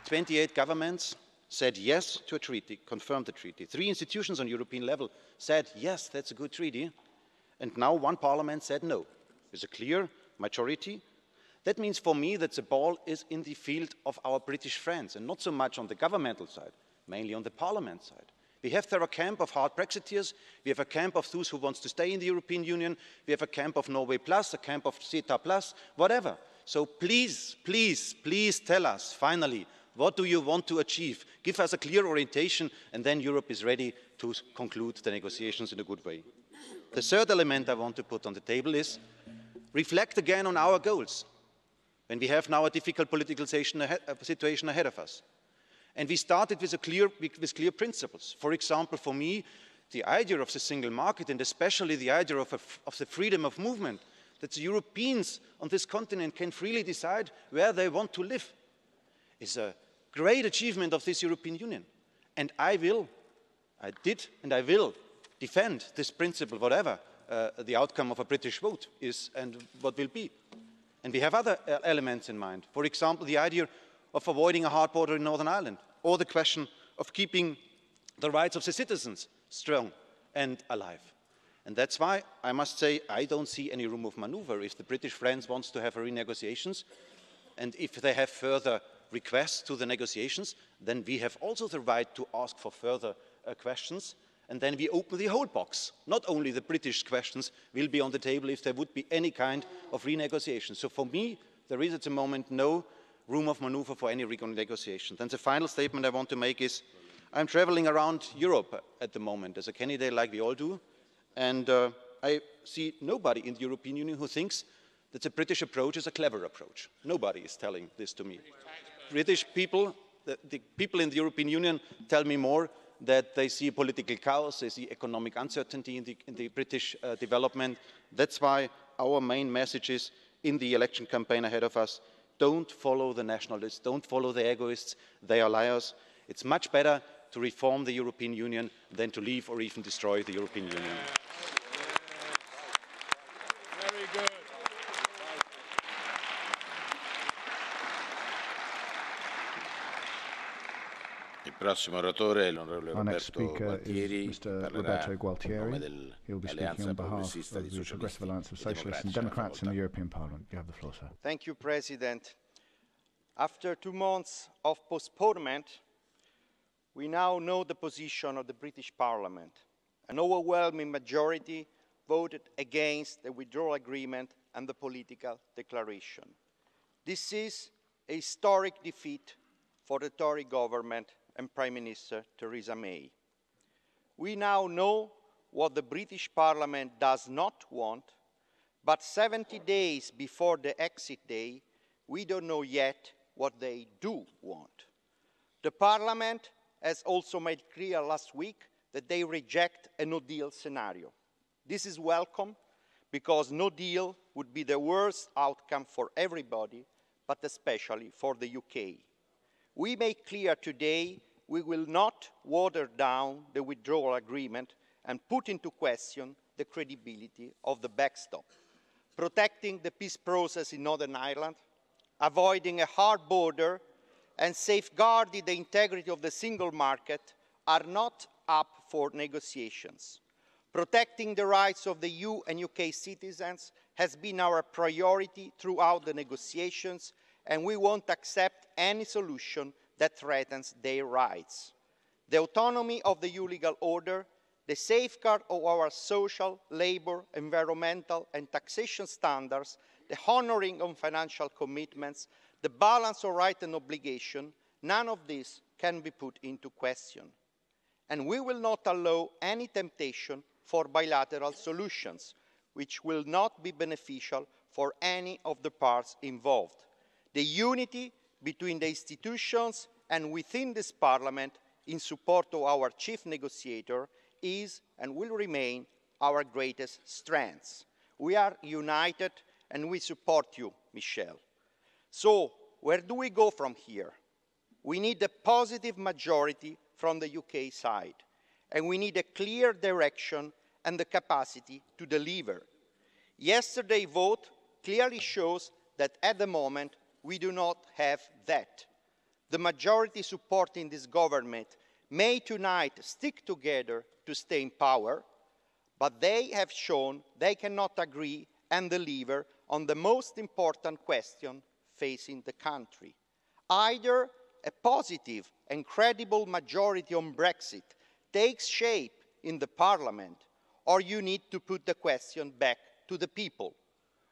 28 governments said yes to a treaty, confirmed the treaty. 3 institutions on European level said yes, that's a good treaty. And now 1 parliament said no. There's a clear majority. That means for me that the ball is in the field of our British friends and not so much on the governmental side, mainly on the parliament side. We have there a camp of hard Brexiteers, we have a camp of those who want to stay in the European Union, we have a camp of Norway Plus, a camp of CETA Plus, whatever. So please, please, please tell us, finally, what do you want to achieve? Give us a clear orientation, and then Europe is ready to conclude the negotiations in a good way. The third element I want to put on the table is reflect again on our goals, when we have now a difficult political situation ahead of us. And we started with clear principles. For example, for me, the idea of the single market, and especially the idea of the freedom of movement, that the Europeans on this continent can freely decide where they want to live, is a great achievement of this European Union. And I did and I will defend this principle, whatever the outcome of a British vote is and what will be. And we have other elements in mind. For example, the idea of avoiding a hard border in Northern Ireland, or the question of keeping the rights of the citizens strong and alive. And that's why I must say I don't see any room of manoeuvre if the British friends want to have renegotiations, and if they have further requests to the negotiations, then we have also the right to ask for further questions, and then we open the whole box. Not only the British questions will be on the table if there would be any kind of renegotiation. So for me, there is at the moment no room of manoeuvre for any renegotiation. Then the final statement I want to make is, I'm traveling around Europe at the moment as a candidate, like we all do, and I see nobody in the European Union who thinks that the British approach is a clever approach. Nobody is telling this to me. British people, the people in the European Union tell me more that they see political chaos, they see economic uncertainty in the British development. That's why our main message is, in the election campaign ahead of us, don't follow the nationalists, don't follow the egoists, they are liars. It's much better to reform the European Union than to leave or even destroy the European Union. Very good. Our next speaker is Mr. Roberto Gualtieri. He will be speaking on behalf of the Progressive Alliance of Socialists and Democrats in the European Parliament. You have the floor, sir. Thank you, President. After 2 months of postponement, we now know the position of the British Parliament. An overwhelming majority voted against the withdrawal agreement and the political declaration. This is a historic defeat for the Tory government and Prime Minister Theresa May. We now know what the British Parliament does not want, but 70 days before the exit day, we don't know yet what they do want. The Parliament has also made clear last week that they reject a no-deal scenario. This is welcome, because no deal would be the worst outcome for everybody, but especially for the UK. We make clear today we will not water down the withdrawal agreement and put into question the credibility of the backstop. Protecting the peace process in Northern Ireland, avoiding a hard border, and safeguarding the integrity of the single market are not up for negotiations. Protecting the rights of the EU and UK citizens has been our priority throughout the negotiations, and we won't accept any solution that threatens their rights. The autonomy of the EU legal order, the safeguard of our social, labour, environmental and taxation standards, the honouring of financial commitments, the balance of right and obligation, none of this can be put into question. And we will not allow any temptation for bilateral solutions, which will not be beneficial for any of the parts involved. The unity between the institutions and within this Parliament in support of our chief negotiator is and will remain our greatest strength. We are united and we support you, Michel. So, where do we go from here? We need a positive majority from the UK side, and we need a clear direction and the capacity to deliver. Yesterday's vote clearly shows that at the moment we do not have that. The majority supporting this government may tonight stick together to stay in power, but they have shown they cannot agree and deliver on the most important question facing the country. Either a positive and credible majority on Brexit takes shape in the Parliament, or you need to put the question back to the people.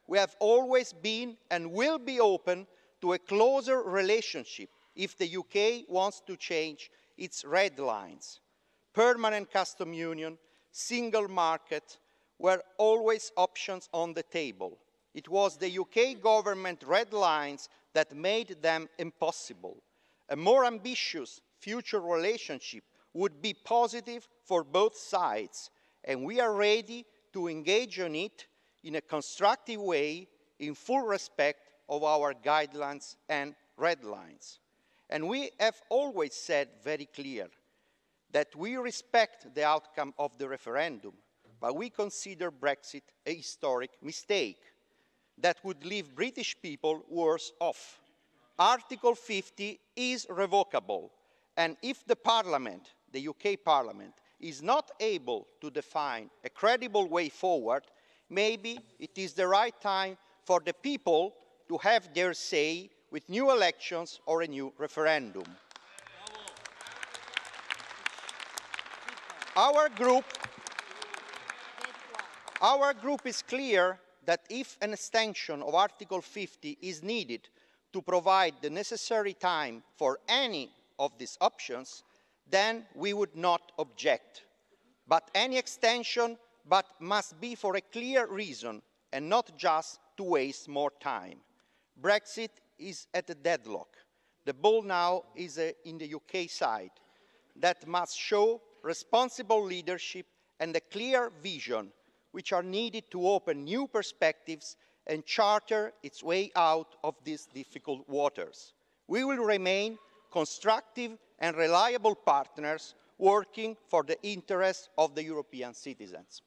We have always been and will be open to a closer relationship if the UK wants to change its red lines. Permanent custom union, single market were always options on the table. It was the UK government red lines that made them impossible. A more ambitious future relationship would be positive for both sides, and we are ready to engage on it in a constructive way in full respect of our guidelines and red lines. And we have always said very clear that we respect the outcome of the referendum, but we consider Brexit a historic mistake that would leave British people worse off. Article 50 is revocable, and if the Parliament, the UK Parliament, is not able to define a credible way forward, maybe it is the right time for the people to have their say with new elections or a new referendum. Our group is clear that if an extension of Article 50 is needed to provide the necessary time for any of these options, then we would not object. But any extension must be for a clear reason and not just to waste more time. Brexit is at a deadlock. The ball now is in the UK side. That must show responsible leadership and a clear vision, which are needed to open new perspectives and charter its way out of these difficult waters. We will remain constructive and reliable partners working for the interests of the European citizens.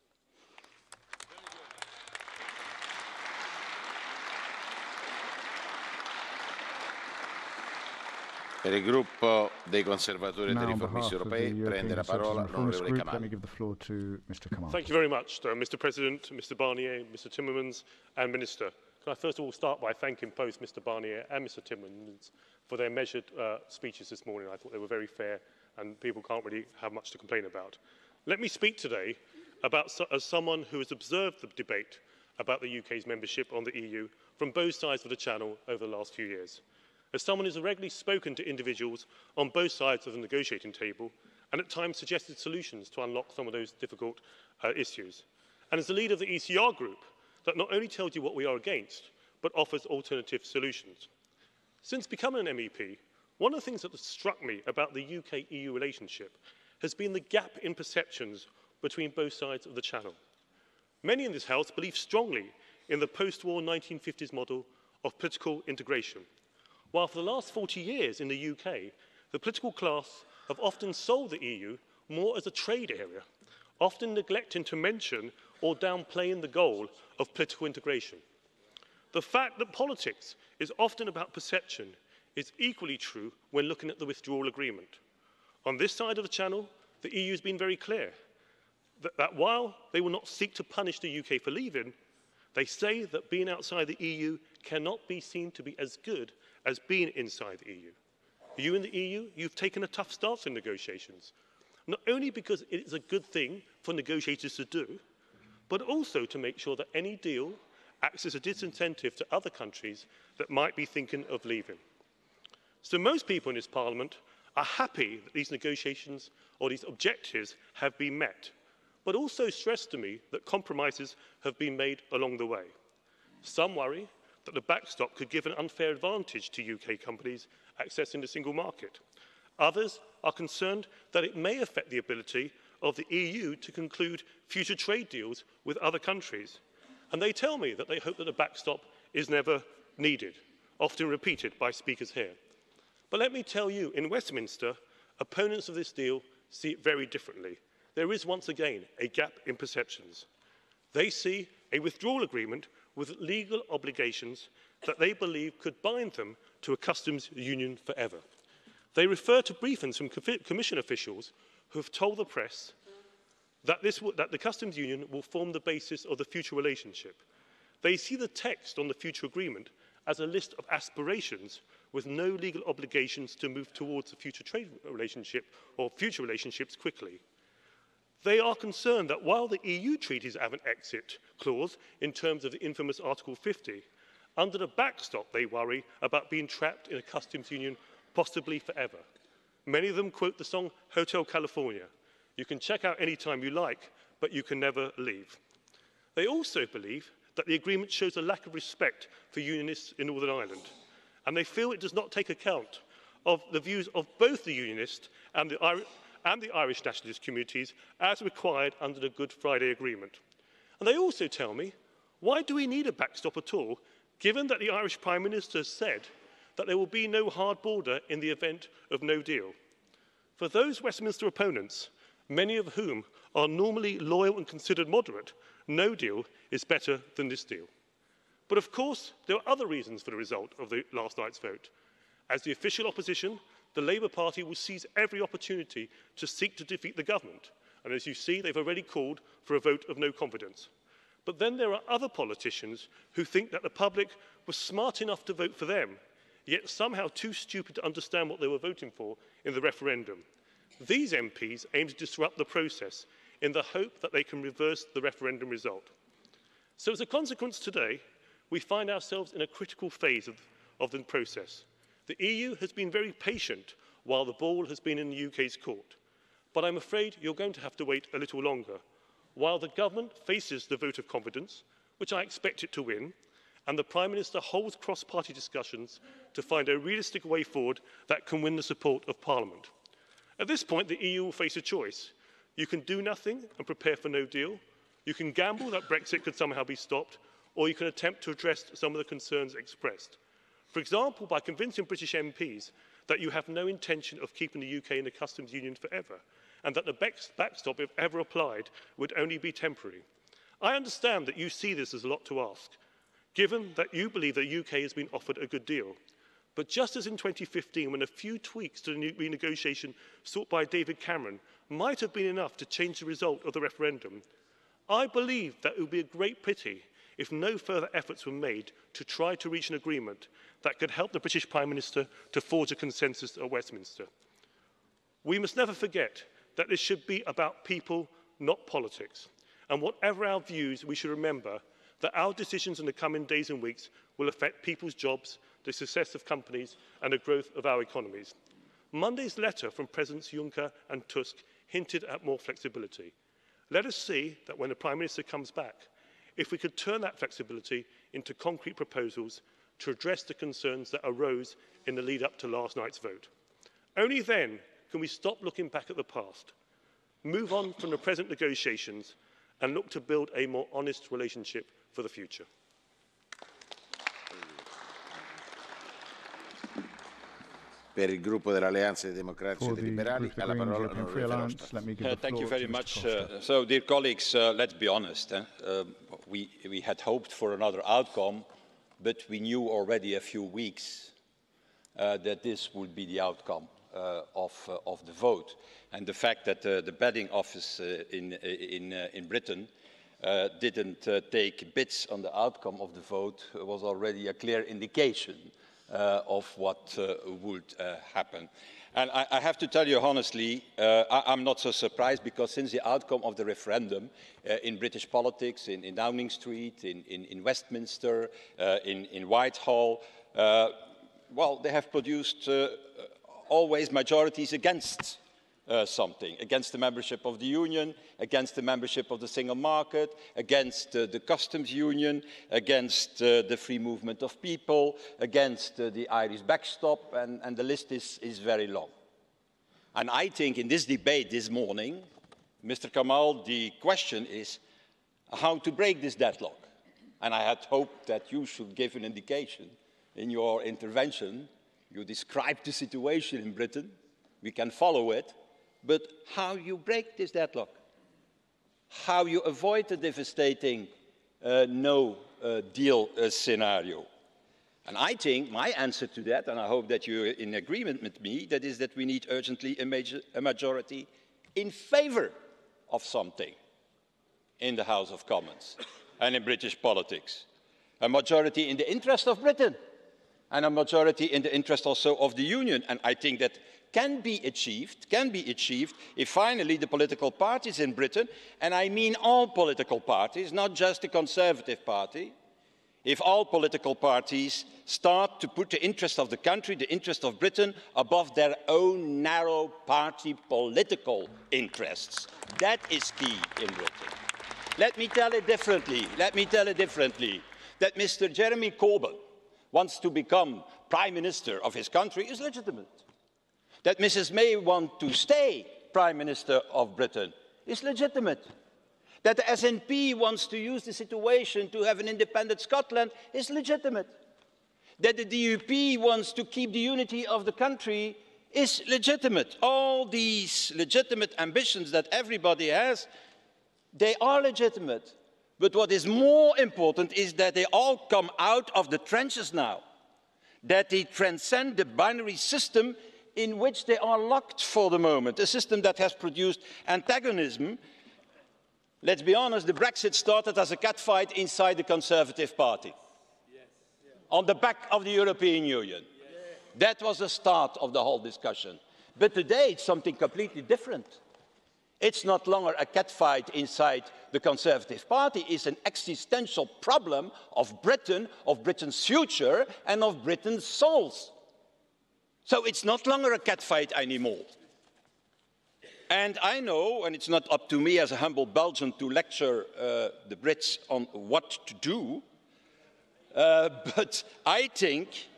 Per il gruppo dei conservatori e dei riformisti europei prende la parola l'onorevole Kamal. Thank you very much, Mr. President, Mr. Barnier, Mr. Timmermans, and Minister. Can I first of all start by thanking both Mr. Barnier and Mr. Timmermans for their measured speeches this morning. I thought they were very fair, and people can't really have much to complain about. Let me speak today as someone who has observed the debate about the UK's membership on the EU from both sides of the Channel over the last few years. As someone who has regularly spoken to individuals on both sides of the negotiating table and at times suggested solutions to unlock some of those difficult issues. And as the leader of the ECR group that not only tells you what we are against, but offers alternative solutions. Since becoming an MEP, one of the things that has struck me about the UK-EU relationship has been the gap in perceptions between both sides of the Channel. Many in this House believe strongly in the post-war 1950s model of political integration, while for the last 40 years in the UK, the political class have often sold the EU more as a trade area, often neglecting to mention or downplaying the goal of political integration. The fact that politics is often about perception is equally true when looking at the withdrawal agreement. On this side of the Channel, the EU has been very clear that while they will not seek to punish the UK for leaving, they say that being outside the EU cannot be seen to be as good as being inside the EU. You in the EU, you've taken a tough stance in negotiations, not only because it is a good thing for negotiators to do, but also to make sure that any deal acts as a disincentive to other countries that might be thinking of leaving. So most people in this Parliament are happy that these negotiations or these objectives have been met, but also stress to me that compromises have been made along the way. Some worry that the backstop could give an unfair advantage to UK companies accessing the single market. Others are concerned that it may affect the ability of the EU to conclude future trade deals with other countries. And they tell me that they hope that the backstop is never needed, often repeated by speakers here. But let me tell you, in Westminster, opponents of this deal see it very differently. There is once again a gap in perceptions. They see a withdrawal agreement with legal obligations that they believe could bind them to a customs union forever. They refer to briefings from Commission officials who have told the press that the customs union will form the basis of the future relationship. They see the text on the future agreement as a list of aspirations with no legal obligations to move towards a future trade relationship or future relationships quickly. They are concerned that while the EU treaties have an exit clause in terms of the infamous Article 50, under the backstop they worry about being trapped in a customs union possibly forever. Many of them quote the song Hotel California. You can check out any time you like, but you can never leave. They also believe that the agreement shows a lack of respect for unionists in Northern Ireland, and they feel it does not take account of the views of both the unionist and the Irish nationalist communities as required under the Good Friday Agreement. And they also tell me, why do we need a backstop at all, given that the Irish Prime Minister has said that there will be no hard border in the event of no deal? For those Westminster opponents, many of whom are normally loyal and considered moderate, no deal is better than this deal. But of course, there are other reasons for the result of the last night's vote. As the official opposition, the Labour Party will seize every opportunity to seek to defeat the government. And as you see, they've already called for a vote of no confidence. But then there are other politicians who think that the public was smart enough to vote for them, yet somehow too stupid to understand what they were voting for in the referendum. These MPs aim to disrupt the process in the hope that they can reverse the referendum result. So as a consequence today, we find ourselves in a critical phase of the process. The EU has been very patient while the ball has been in the UK's court. But I'm afraid you're going to have to wait a little longer, while the government faces the vote of confidence, which I expect it to win, and the Prime Minister holds cross-party discussions to find a realistic way forward that can win the support of Parliament. At this point, the EU will face a choice. You can do nothing and prepare for no deal. You can gamble that Brexit could somehow be stopped, or you can attempt to address some of the concerns expressed. For example, by convincing British MPs that you have no intention of keeping the UK in the customs union forever, and that the backstop, if ever applied, would only be temporary. I understand that you see this as a lot to ask, given that you believe the UK has been offered a good deal. But just as in 2015, when a few tweaks to the renegotiation sought by David Cameron might have been enough to change the result of the referendum, I believe that it would be a great pity if no further efforts were made to try to reach an agreement that could help the British Prime Minister to forge a consensus at Westminster. We must never forget that this should be about people, not politics. And whatever our views, we should remember that our decisions in the coming days and weeks will affect people's jobs, the success of companies and the growth of our economies. Monday's letter from Presidents Juncker and Tusk hinted at more flexibility. Let us see that when the Prime Minister comes back, if we could turn that flexibility into concrete proposals to address the concerns that arose in the lead up to last night's vote. Only then can we stop looking back at the past, move on from the present negotiations and look to build a more honest relationship for the future. Per il gruppo dell'Alleanza dei Democratici e Liberali, alla parola l'onorevole Verhofstadt. Thank you very much. So, dear colleagues, let's be honest. We had hoped for another outcome, but we knew already a few weeks that this would be the outcome of the vote. And the fact that the betting office in Britain didn't take bets on the outcome of the vote was already a clear indication of what would happen. And I have to tell you honestly, I'm not so surprised, because since the outcome of the referendum in British politics, in Downing Street, in Westminster, in Whitehall, well, they have produced always majorities against something, against the membership of the Union, against the membership of the single market, against the customs union, against the free movement of people, against the Irish backstop, and the list is very long. And I think in this debate this morning, Mr. Kamal, the question is how to break this deadlock. And I had hoped that you should give an indication in your intervention. You described the situation in Britain, we can follow it, but how you break this deadlock, how you avoid the devastating no-deal scenario. And I think my answer to that, and I hope that you're in agreement with me, that is that we need urgently a majority in favour of something in the House of Commons and in British politics. A majority in the interest of Britain and a majority in the interest also of the Union. And I think that can be achieved if finally the political parties in Britain, and I mean all political parties, not just the Conservative Party, if all political parties start to put the interest of the country, the interest of Britain, above their own narrow party political interests. That is key in Britain. Let me tell it differently. That Mr. Jeremy Corbyn wants to become Prime Minister of his country is legitimate. That Mrs. May wants to stay Prime Minister of Britain is legitimate. That the SNP wants to use the situation to have an independent Scotland is legitimate. That the DUP wants to keep the unity of the country is legitimate. All these legitimate ambitions that everybody has, they are legitimate. But what is more important is that they all come out of the trenches now. That they transcend the binary system in which they are locked for the moment, a system that has produced antagonism. Let's be honest, the Brexit started as a catfight inside the Conservative Party, on the back of the European Union. That was the start of the whole discussion. But today it's something completely different. It's not longer a catfight inside the Conservative Party, it's an existential problem of Britain, of Britain's future and of Britain's souls. So it's not longer a catfight anymore. And I know, and it's not up to me as a humble Belgian to lecture the Brits on what to do, but I think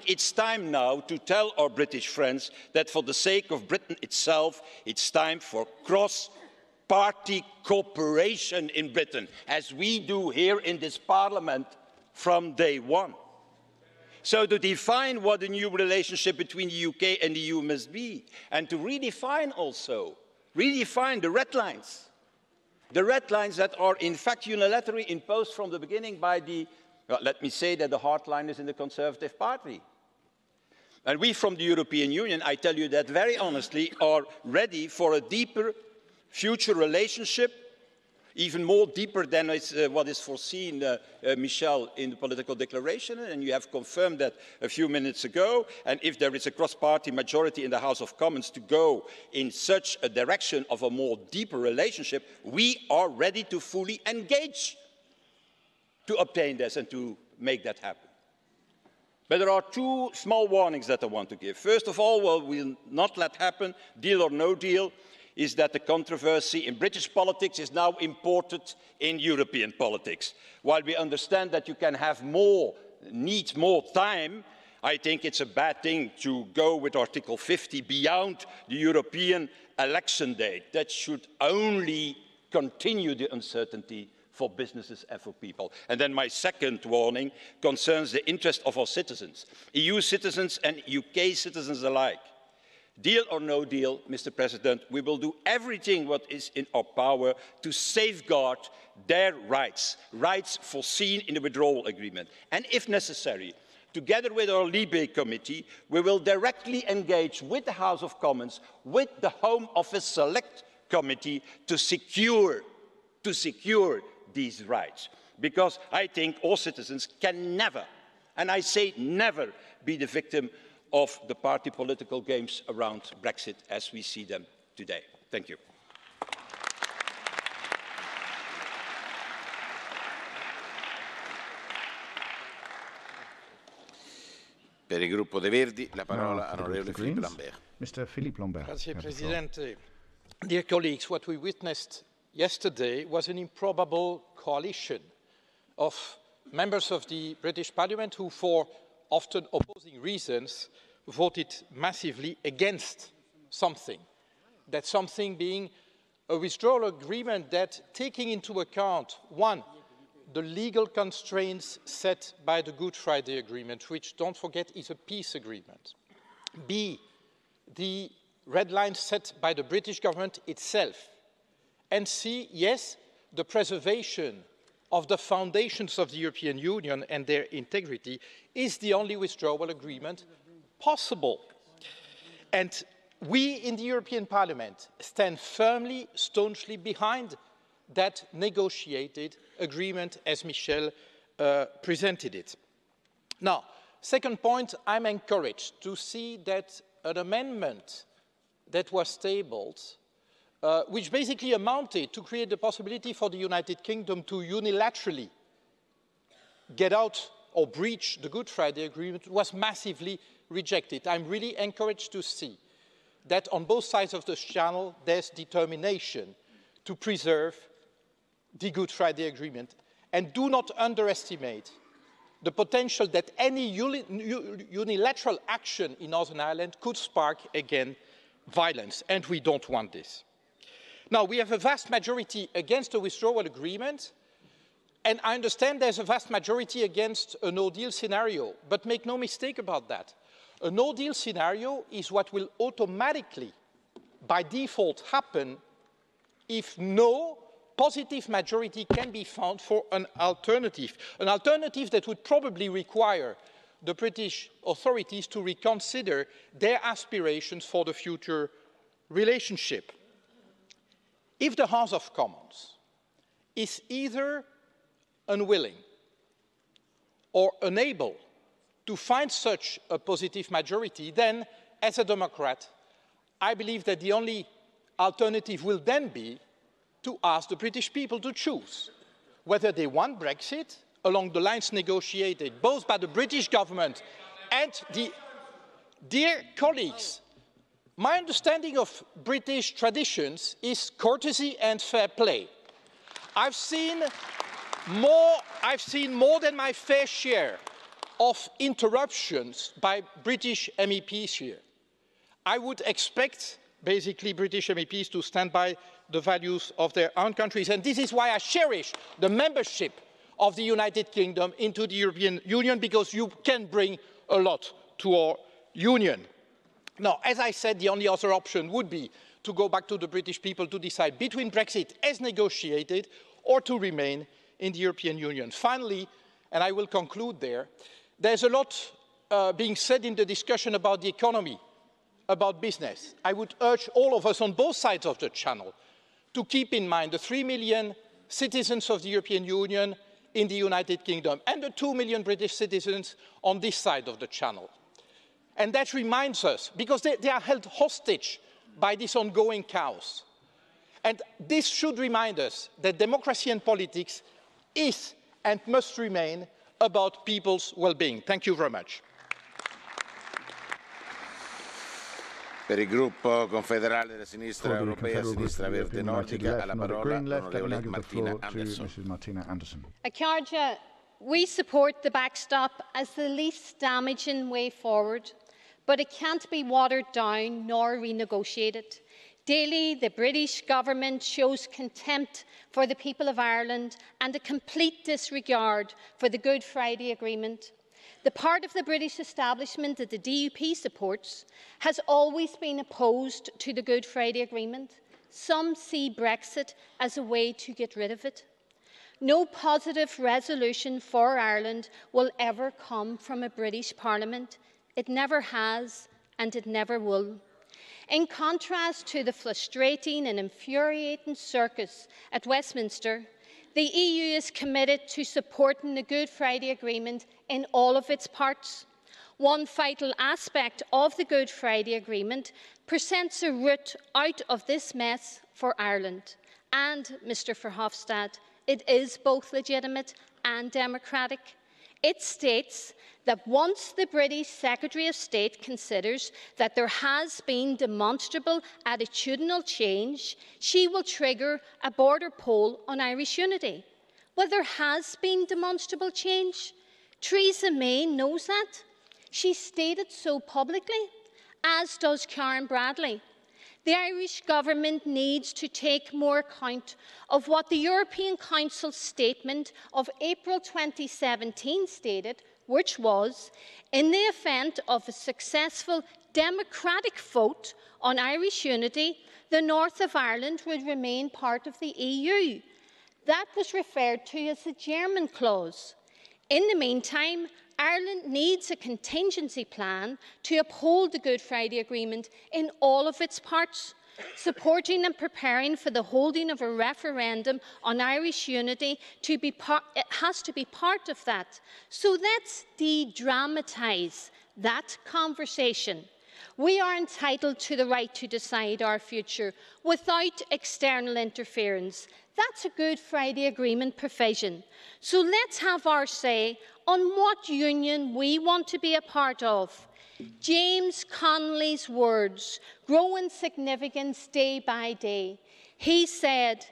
it's time now to tell our British friends that for the sake of Britain itself, it's time for cross-party cooperation in Britain, as we do here in this Parliament from day one. So to define what a new relationship between the UK and the EU must be, and to redefine the red lines that are in fact unilaterally imposed from the beginning by the, well, let me say that the hardliners in the Conservative Party. And we from the European Union, I tell you that very honestly, are ready for a deeper future relationship, even more deeper than what is foreseen, Michel, in the political declaration, and you have confirmed that a few minutes ago. And if there is a cross-party majority in the House of Commons to go in such a direction of a more deeper relationship, we are ready to fully engage to obtain this and to make that happen. But there are two small warnings that I want to give. First of all, what we'll not let happen, deal or no deal, is that the controversy in British politics is now imported in European politics. While we understand that you can have need more time, I think it's a bad thing to go with Article 50 beyond the European election date. That should only continue the uncertainty for businesses and for people. And then my second warning concerns the interest of our citizens, EU citizens and UK citizens alike. Deal or no deal, Mr. President, we will do everything what is in our power to safeguard their rights, rights foreseen in the withdrawal agreement. And if necessary, together with our Libe Committee, we will directly engage with the House of Commons, with the Home Office Select Committee to secure these rights. Because I think all citizens can never, and I say never, be the victim of the party political games around Brexit as we see them today. Thank you. Per il gruppo dei Verdi, la parola all'onorevole Philippe Lambert. Mr. Philippe Lambert. Grazie, Presidente. Dear colleagues, what we witnessed yesterday was an improbable coalition of members of the British Parliament who, for often opposing reasons, voted massively against something. That something being a withdrawal agreement that, taking into account, one, the legal constraints set by the Good Friday Agreement, which, don't forget, is a peace agreement. B, the red lines set by the British government itself. And C, yes, the preservation of the foundations of the European Union and their integrity is the only withdrawal agreement possible. And we in the European Parliament stand firmly, staunchly behind that negotiated agreement as Michel presented it. Now, second point, I'm encouraged to see that an amendment that was tabled, which basically amounted to create the possibility for the United Kingdom to unilaterally get out or breach the Good Friday Agreement, was massively rejected. I'm really encouraged to see that on both sides of the channel there's determination to preserve the Good Friday Agreement. And do not underestimate the potential that any unilateral action in Northern Ireland could spark, again, violence, and we don't want this. Now, we have a vast majority against the withdrawal agreement, and I understand there's a vast majority against a no-deal scenario, but make no mistake about that. A no-deal scenario is what will automatically, by default, happen if no positive majority can be found for an alternative that would probably require the British authorities to reconsider their aspirations for the future relationship. If the House of Commons is either unwilling or unable to find such a positive majority, then, as a Democrat, I believe that the only alternative will then be to ask the British people to choose whether they want Brexit along the lines negotiated both by the British government and the... Dear colleagues, my understanding of British traditions is courtesy and fair play. I've seen more than my fair share of interruptions by British MEPs here. I would expect, basically, British MEPs to stand by the values of their own countries. And this is why I cherish the membership of the United Kingdom into the European Union, because you can bring a lot to our union. Now, as I said, the only other option would be to go back to the British people to decide between Brexit as negotiated or to remain in the European Union. Finally, and I will conclude there, there's a lot being said in the discussion about the economy, about business. I would urge all of us on both sides of the channel to keep in mind the 3 million citizens of the European Union in the United Kingdom and the 2 million British citizens on this side of the channel. And that reminds us, because they are held hostage by this ongoing chaos. And this should remind us that democracy and politics is and must remain about people's well-being. Thank you very much. Per il gruppo confederale della sinistra europea, sinistra verde nordica, alla parola l'onorevole Martina Anderson. Akarja, we support the backstop as the least damaging way forward, but it can't be watered down nor renegotiated. Daily, the British government shows contempt for the people of Ireland and a complete disregard for the Good Friday Agreement. The part of the British establishment that the DUP supports has always been opposed to the Good Friday Agreement. Some see Brexit as a way to get rid of it. No positive resolution for Ireland will ever come from a British Parliament. It never has, and it never will. In contrast to the frustrating and infuriating circus at Westminster, the EU is committed to supporting the Good Friday Agreement in all of its parts. One vital aspect of the Good Friday Agreement presents a route out of this mess for Ireland. And, Mr Verhofstadt, it is both legitimate and democratic. It states that once the British Secretary of State considers that there has been demonstrable attitudinal change, she will trigger a border poll on Irish unity. Well, there has been demonstrable change. Theresa May knows that. She stated so publicly, as does Karen Bradley. The Irish government needs to take more account of what the European Council statement of April 2017 stated, which was, in the event of a successful democratic vote on Irish unity, the north of Ireland would remain part of the EU. That was referred to as the German clause. In the meantime, Ireland needs a contingency plan to uphold the Good Friday Agreement in all of its parts. Supporting and preparing for the holding of a referendum on Irish unity has to be part of that. So let's de-dramatise that conversation. We are entitled to the right to decide our future without external interference. That's a Good Friday Agreement provision. So let's have our say on what union we want to be a part of. James Connolly's words grow in significance day by day. He said,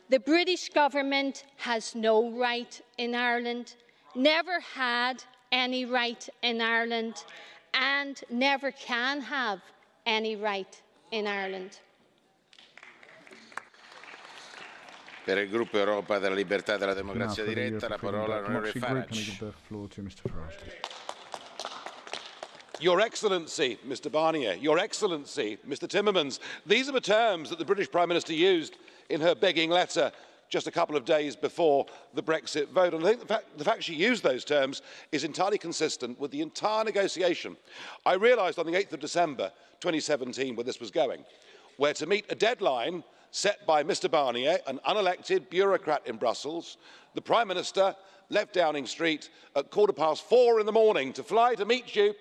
"The British government has no right in Ireland, never had any right in Ireland, and never can have any right in Ireland." Per il gruppo Europa della Libertà e della Democrazia Diretta, la parola all'onorevole Farage. Your Excellency, Mr Barnier, Your Excellency, Mr Timmermans, these are the terms that the British Prime Minister used in her begging letter just a couple of days before the Brexit vote. And I think the fact she used those terms is entirely consistent with the entire negotiation. I realised on the 8th of December 2017 where this was going, where to meet a deadline set by Mr Barnier, an unelected bureaucrat in Brussels, the Prime Minister left Downing Street at 4:15 in the morning to fly to meet you.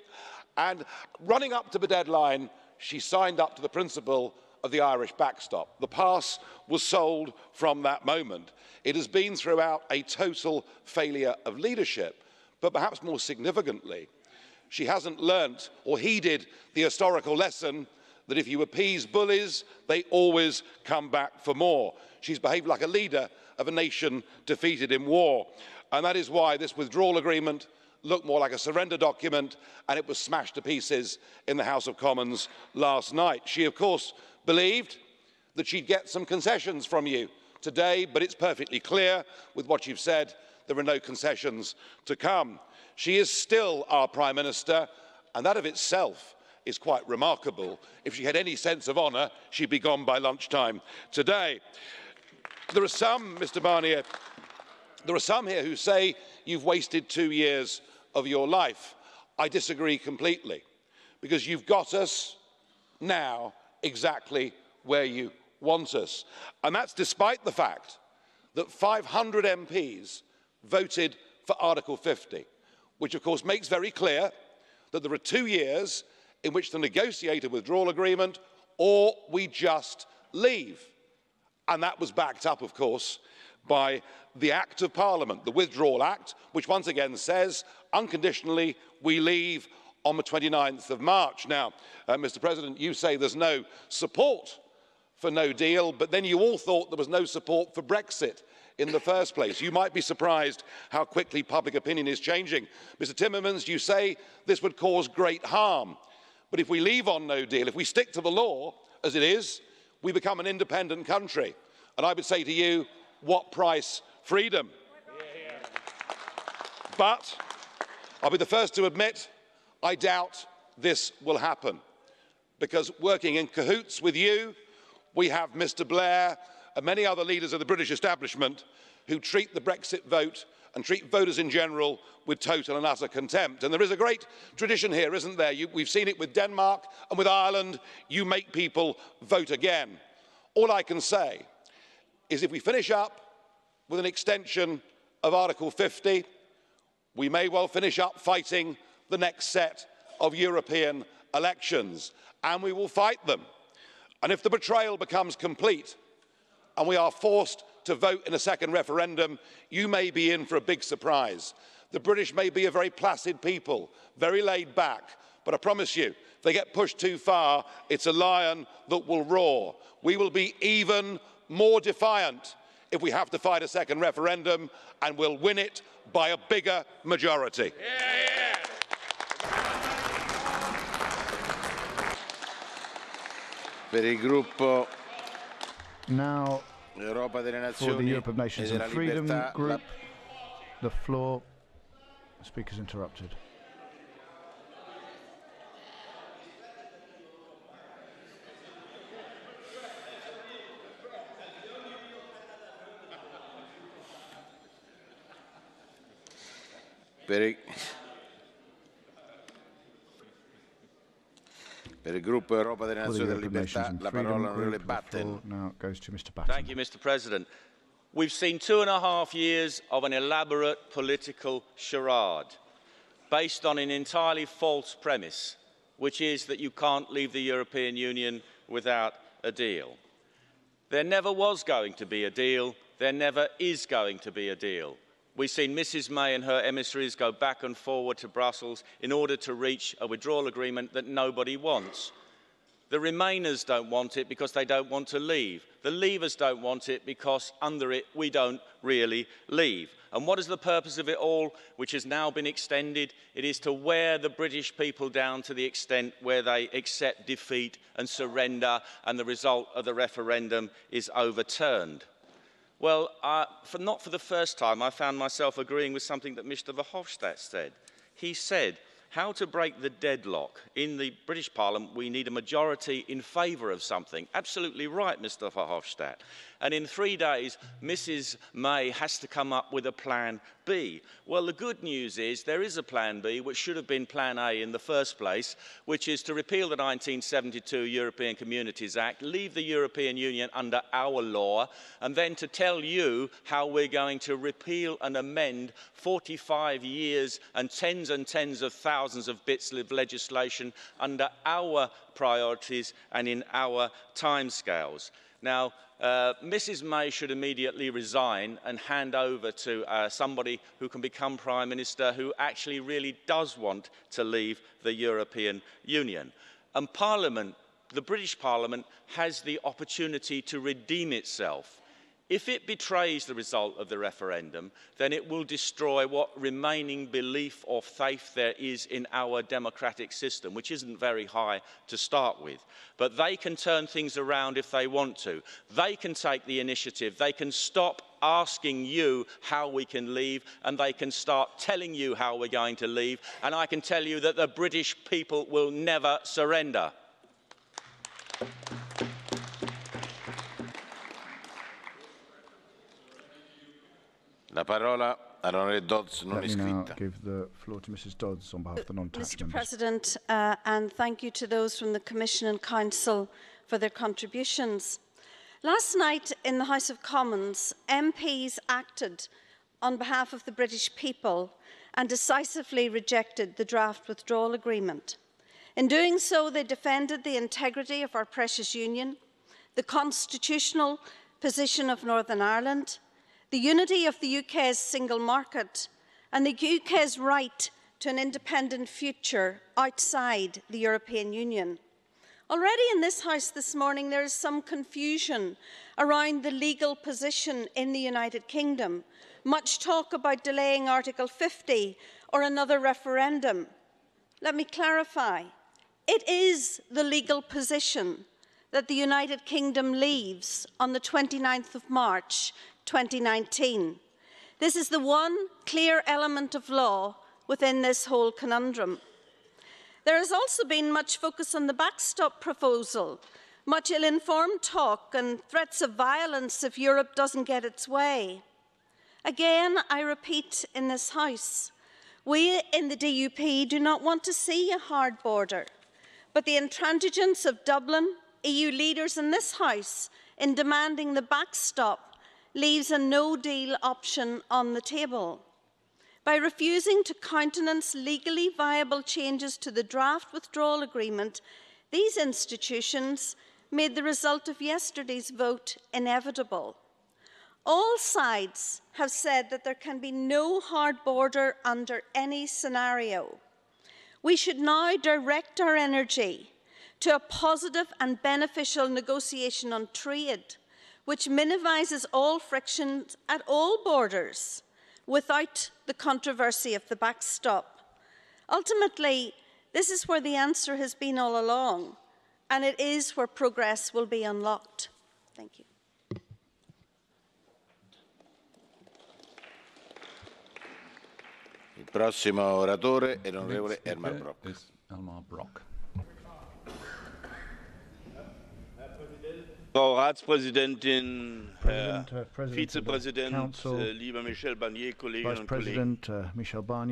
And running up to the deadline, she signed up to the principle of the Irish backstop. The pass was sold from that moment. It has been throughout a total failure of leadership, but perhaps more significantly, she hasn't learnt or heeded the historical lesson that if you appease bullies, they always come back for more. She's behaved like a leader of a nation defeated in war. And that is why this withdrawal agreement looked more like a surrender document, and it was smashed to pieces in the House of Commons last night. She, of course, believed that she'd get some concessions from you today, but it's perfectly clear with what you've said, there are no concessions to come. She is still our Prime Minister, and that of itself is quite remarkable. If she had any sense of honour, she'd be gone by lunchtime today. There are some, Mr Barnier, there are some here who say you've wasted 2 years of your life. I disagree completely, because you've got us now exactly where you want us. And that's despite the fact that 500 MPs voted for Article 50, which of course makes very clear that there are 2 years in which to negotiate a withdrawal agreement or we just leave. And that was backed up, of course, by the Act of Parliament, the Withdrawal Act, which once again says, unconditionally, we leave on the 29th of March. Now, Mr President, you say there's no support for no deal, but then you all thought there was no support for Brexit in the first place. You might be surprised how quickly public opinion is changing. Mr Timmermans, you say this would cause great harm. But if we leave on no deal, if we stick to the law as it is, we become an independent country. And I would say to you, what price? Freedom. But I'll be the first to admit, I doubt this will happen, because working in cahoots with you, we have Mr Blair and many other leaders of the British establishment who treat the Brexit vote and treat voters in general with total and utter contempt. And there is a great tradition here, isn't there? We've seen it with Denmark and with Ireland. You make people vote again. All I can say is if we finish up with an extension of Article 50, we may well finish up fighting the next set of European elections, and we will fight them. And if the betrayal becomes complete and we are forced to vote in a second referendum, you may be in for a big surprise. The British may be a very placid people, very laid back, but I promise you, if they get pushed too far, it's a lion that will roar. We will be even more defiant if we have to fight a second referendum, and we'll win it by a bigger majority. Per il gruppo now, Europa delle for the Nazioni Europe of Nations e and della Freedom Libertà, group, the floor. The speaker's interrupted. Per il gruppo Europa delle Nazioni della Libertà, la parola all'onorevole Batten. Now goes to Mr. Batten. Thank you, Mr. President. We've seen 2.5 years of an elaborate political charade based on an entirely false premise, which is that you can't leave the European Union without a deal. There never was going to be a deal. There never is going to be a deal. We've seen Mrs May and her emissaries go back and forward to Brussels in order to reach a withdrawal agreement that nobody wants. The Remainers don't want it because they don't want to leave. The Leavers don't want it because under it we don't really leave. And what is the purpose of it all, which has now been extended? It is to wear the British people down to the extent where they accept defeat and surrender, and the result of the referendum is overturned. Well, not for the first time, I found myself agreeing with something that Mr Verhofstadt said. He said, how to break the deadlock. In the British Parliament, we need a majority in favour of something. Absolutely right, Mr Verhofstadt. And in 3 days, Mrs May has to come up with a plan B. Well, the good news is there is a plan B, which should have been plan A in the first place, which is to repeal the 1972 European Communities Act, leave the European Union under our law, and then to tell you how we're going to repeal and amend 45 years and tens of thousands of bits of legislation under our priorities and in our timescales. Now, Mrs May should immediately resign and hand over to somebody who can become Prime Minister who actually really does want to leave the European Union. And Parliament, the British Parliament, has the opportunity to redeem itself. If it betrays the result of the referendum, then it will destroy what remaining belief or faith there is in our democratic system, which isn't very high to start with. But they can turn things around if they want to. They can take the initiative. They can stop asking you how we can leave, and they can start telling you how we're going to leave. And I can tell you that the British people will never surrender. La parola all'onorevole Dodds non iscritta. Let me now give the floor to Mrs Dodds on behalf of the non-tax members. Mr President, and thank you to those from the Commission and Council for their contributions. Last night in the House of Commons, MPs acted on behalf of the British people and decisively rejected the draft withdrawal agreement. In doing so, they defended the integrity of our precious union, the constitutional position of Northern Ireland, the unity of the UK's single market, and the UK's right to an independent future outside the European Union. Already in this House this morning, there is some confusion around the legal position in the United Kingdom. Much talk about delaying Article 50 or another referendum. Let me clarify. It is the legal position that the United Kingdom leaves on the 29th of March 2019. This is the one clear element of law within this whole conundrum. There has also been much focus on the backstop proposal, much ill-informed talk and threats of violence if Europe doesn't get its way. Again, I repeat in this House, we in the DUP do not want to see a hard border, but the intransigence of Dublin, EU leaders in this House in demanding the backstop leaves a no-deal option on the table. By refusing to countenance legally viable changes to the draft withdrawal agreement, these institutions made the result of yesterday's vote inevitable. All sides have said that there can be no hard border under any scenario. We should now direct our energy to a positive and beneficial negotiation on trade, which minimises all frictions at all borders without the controversy of the backstop. Ultimately, this is where the answer has been all along, and it is where progress will be unlocked. Thank you. Il prossimo oratore è l'onorevole Elmar Brok. Frau Ratspräsidentin, Herr Vizepräsident, lieber Michel Barnier, Kolleginnen und Kollegen. Ich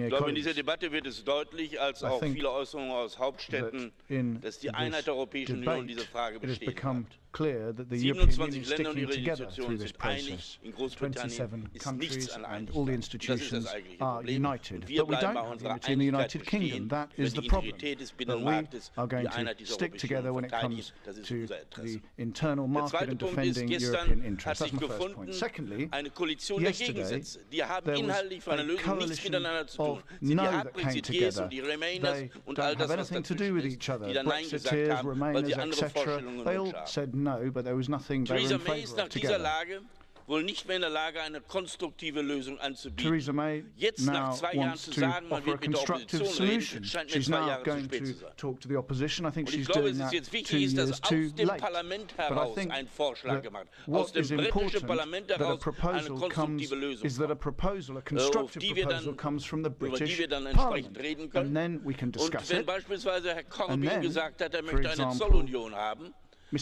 glaube, in dieser Debatte wird es deutlich, als auch viele Äußerungen aus Hauptstädten, dass die Einheit der Europäischen Union diese Frage bestehen bleibt. 27 Länder und ihre Institutionen sind einig. In Großbritannien ist nichts an Einigkeit. Das ist das eigentliche Problem. Und wir bleiben bei unserer Einigkeit bestehen, für die Integrität des Binnenmarktes, die Einheit dieser Europäischen Union verteidigen. Das ist unser Interesse. Der zweite Punkt ist, gestern hat sich gefunden eine Koalition der Gegensätze. Die haben inhaltlich für eine Lösung nichts miteinander zu tun. Sie die Hard-Brexiteers und die Remainers und all das, was dazwischen ist, die dann Nein gesagt haben, weil sie andere Vorstellungen und Wünsche haben. No, but there was nothing they were in Theresa May ist nach dieser Lage wohl nicht mehr in der Lage, eine konstruktive Lösung anzubieten. Jetzt nach 2 Jahren zu sagen, man wird mit der Opposition reden, scheint mir 2 Jahre zu spät zu sein. Und ich glaube, es ist jetzt wichtig, dass aus dem Parlament heraus ein Vorschlag gemacht wird. Aus dem britischen Parlament heraus eine konstruktive Lösung auf die wir dann entsprechend reden können. Und wenn beispielsweise Herr Corbyn gesagt hat, er möchte eine Zollunion haben,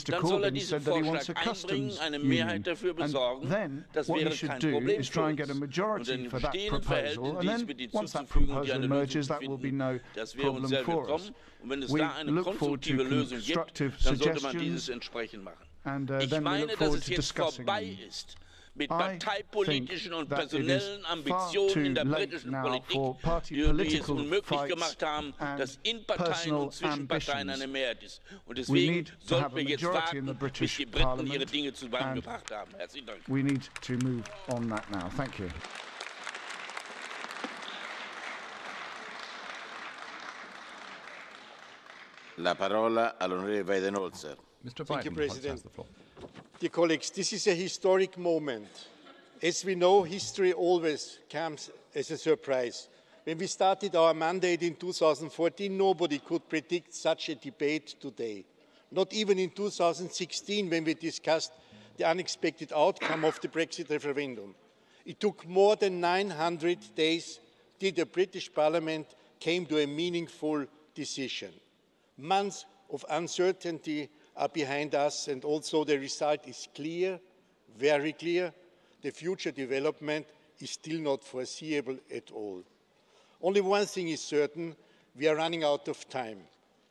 dann soll er diesen Vorschlag einbringen, eine Mehrheit dafür besorgen. Das wäre kein Problem für uns. Und in bestehenden Verhältnissen dies mit hinzuzufügen und die eine Lösung zu finden, das wäre uns sehr willkommen. Und wenn es da eine konstruktive Lösung gibt, dann sollte man dieses entsprechend machen. Ich meine, dass es jetzt vorbei ist mit parteipolitischen und personellen Ambitionen in der britischen Politik, die es unmöglich gemacht haben, dass in Parteien und zwischen Parteien eine Mehrheit ist. Und deswegen sollten wir jetzt warten, bis die Briten ihre Dinge zusammengebracht haben. Herzlichen Dank. We need to move on that now. Thank you. La parola all'onorevole Weidenholzer. Thank you, President. Dear colleagues, this is a historic moment. As we know, history always comes as a surprise. When we started our mandate in 2014, nobody could predict such a debate today. Not even in 2016, when we discussed the unexpected outcome of the Brexit referendum. It took more than 900 days till the British Parliament came to a meaningful decision. Months of uncertainty are behind us, and also the result is clear, very clear. The future development is still not foreseeable at all. Only one thing is certain: we are running out of time.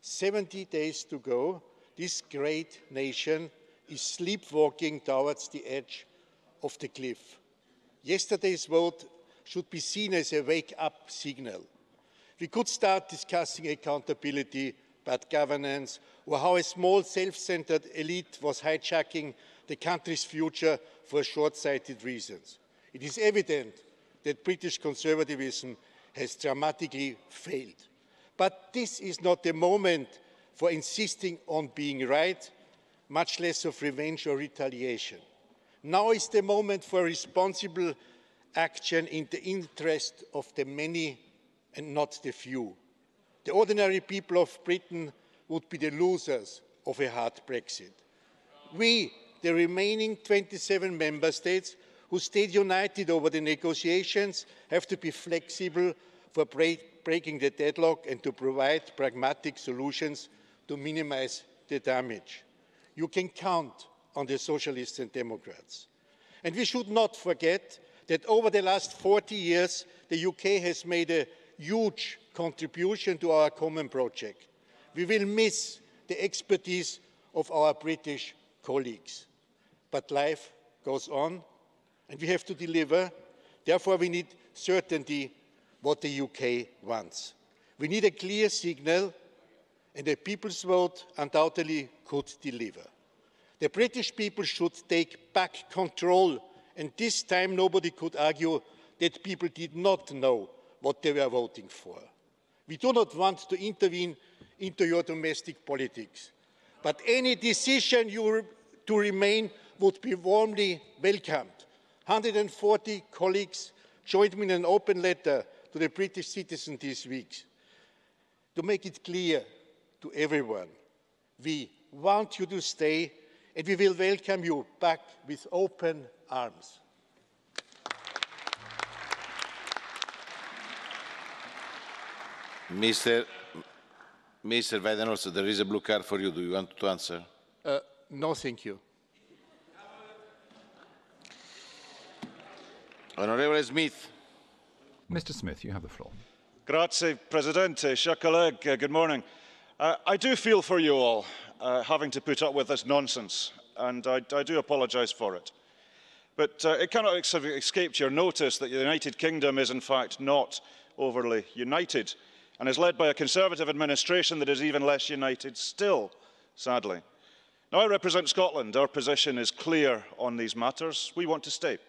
70 days to go. This great nation is sleepwalking towards the edge of the cliff. Yesterday's vote should be seen as a wake-up signal. We could start discussing accountability, bad governance, or how a small self-centered elite was hijacking the country's future for short-sighted reasons. It is evident that British conservatism has dramatically failed. But this is not the moment for insisting on being right, much less of revenge or retaliation. Now is the moment for responsible action in the interest of the many and not the few. The ordinary people of Britain would be the losers of a hard Brexit. We, the remaining 27 member states who stayed united over the negotiations, have to be flexible for breaking the deadlock and to provide pragmatic solutions to minimize the damage. You can count on the Socialists and Democrats. And we should not forget that over the last 40 years, the UK has made a huge contribution to our common project. We will miss the expertise of our British colleagues. But life goes on, and we have to deliver. Therefore, we need certainty what the UK wants. We need a clear signal, and a people's vote undoubtedly could deliver. The British people should take back control, and this time nobody could argue that people did not know what they were voting for. We do not want to intervene into your domestic politics, but any decision to remain would be warmly welcomed. 140 colleagues joined me in an open letter to the British citizens this week to make it clear to everyone: we want you to stay, and we will welcome you back with open arms. Mr. Weidenholzer, there is a blue card for you. Do you want to answer? No, thank you. Honourable Smith. Mr. Smith, you have the floor. Grazie, Presidente. Chers collègues, good morning. I do feel for you all having to put up with this nonsense, and I do apologise for it. But it cannot have escaped your notice that the United Kingdom is in fact not overly united and is led by a Conservative administration that is even less united still, sadly. Now, I represent Scotland. Our position is clear on these matters. We want to stay.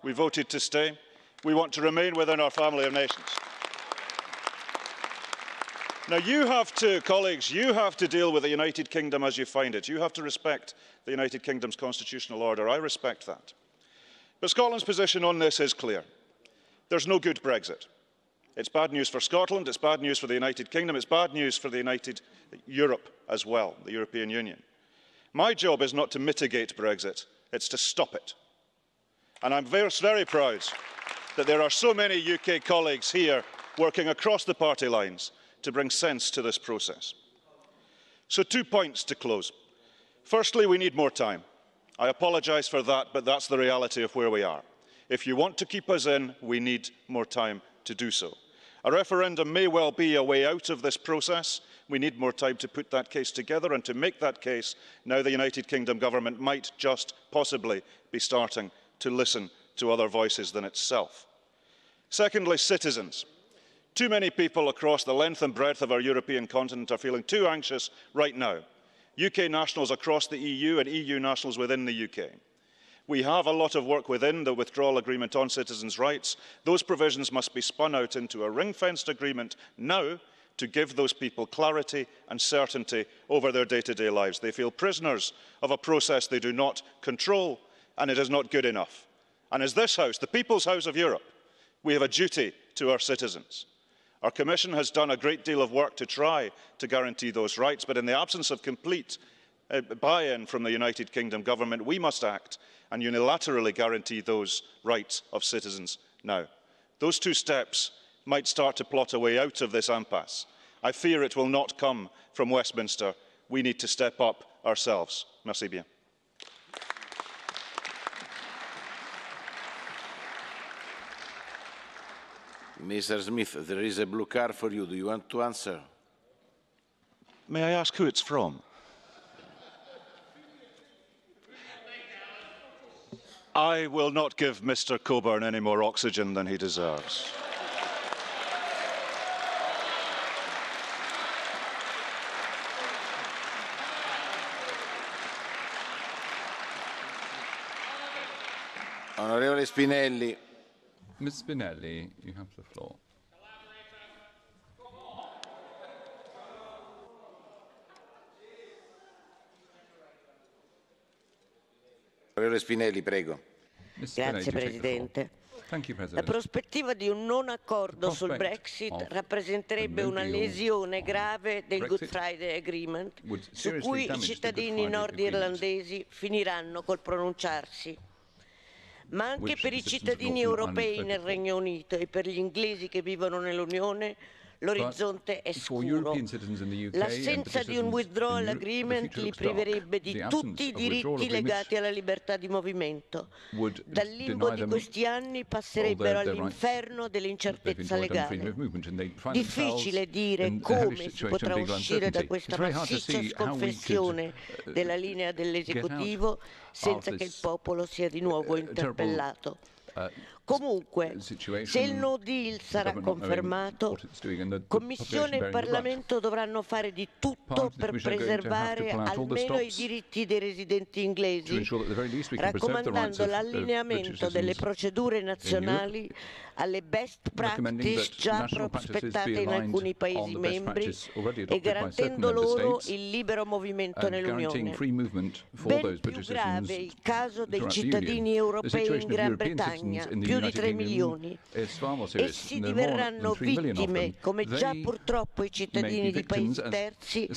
We voted to stay. We want to remain within our family of nations. Now, you have to, colleagues, you have to deal with the United Kingdom as you find it. You have to respect the United Kingdom's constitutional order. I respect that. But Scotland's position on this is clear. There's no good Brexit. It's bad news for Scotland, it's bad news for the United Kingdom, it's bad news for the United Europe as well, the European Union. My job is not to mitigate Brexit, it's to stop it. And I'm very proud that there are so many UK colleagues here working across the party lines to bring sense to this process. So 2 points to close. Firstly, we need more time. I apologise for that, but that's the reality of where we are. If you want to keep us in, we need more time to do so. A referendum may well be a way out of this process. We need more time to put that case together, and to make that case, now the United Kingdom government might just possibly be starting to listen to other voices than itself. Secondly, citizens. Too many people across the length and breadth of our European continent are feeling too anxious right now. UK nationals across the EU and EU nationals within the UK. We have a lot of work within the withdrawal agreement on citizens' rights. Those provisions must be spun out into a ring-fenced agreement now to give those people clarity and certainty over their day-to-day lives. They feel prisoners of a process they do not control, and it is not good enough. And as this House, the People's House of Europe, we have a duty to our citizens. Our Commission has done a great deal of work to try to guarantee those rights, but in the absence of complete buy-in from the United Kingdom government, we must act and unilaterally guarantee those rights of citizens now. Those 2 steps might start to plot a way out of this impasse. I fear it will not come from Westminster. We need to step up ourselves. Merci bien. Mr. Smith, there is a blue card for you. Do you want to answer? May I ask who it's from? I will not give Mr. Coburn any more oxygen than he deserves. Onorevole Spinelli. Ms. Spinelli, you have the floor. Onorevole Spinelli, prego. Grazie Presidente. La prospettiva di un non accordo sul Brexit rappresenterebbe una lesione grave del Good Friday Agreement, su cui i cittadini nordirlandesi finiranno col pronunciarsi. Ma anche per i cittadini europei nel Regno Unito e per gli inglesi che vivono nell'Unione l'orizzonte è scuro. L'assenza di un withdrawal agreement li priverebbe di tutti i diritti legati alla libertà di movimento. Dal limbo di questi anni passerebbero all'inferno dell'incertezza legale. Difficile dire come si potrà uscire da questa massiccia sconfessione della linea dell'esecutivo senza che il popolo sia di nuovo interpellato. Comunque, se il no deal sarà confermato, Commissione e Parlamento dovranno fare di tutto per preservare almeno i diritti dei residenti inglesi, raccomandando l'allineamento delle procedure nazionali alle best practice già prospettate in alcuni Paesi membri e garantendo loro il libero movimento nell'Unione. Ben più grave il caso dei cittadini europei in Gran Bretagna, più di 3 milioni. Essi diverranno vittime, come già purtroppo i cittadini di Paesi terzi,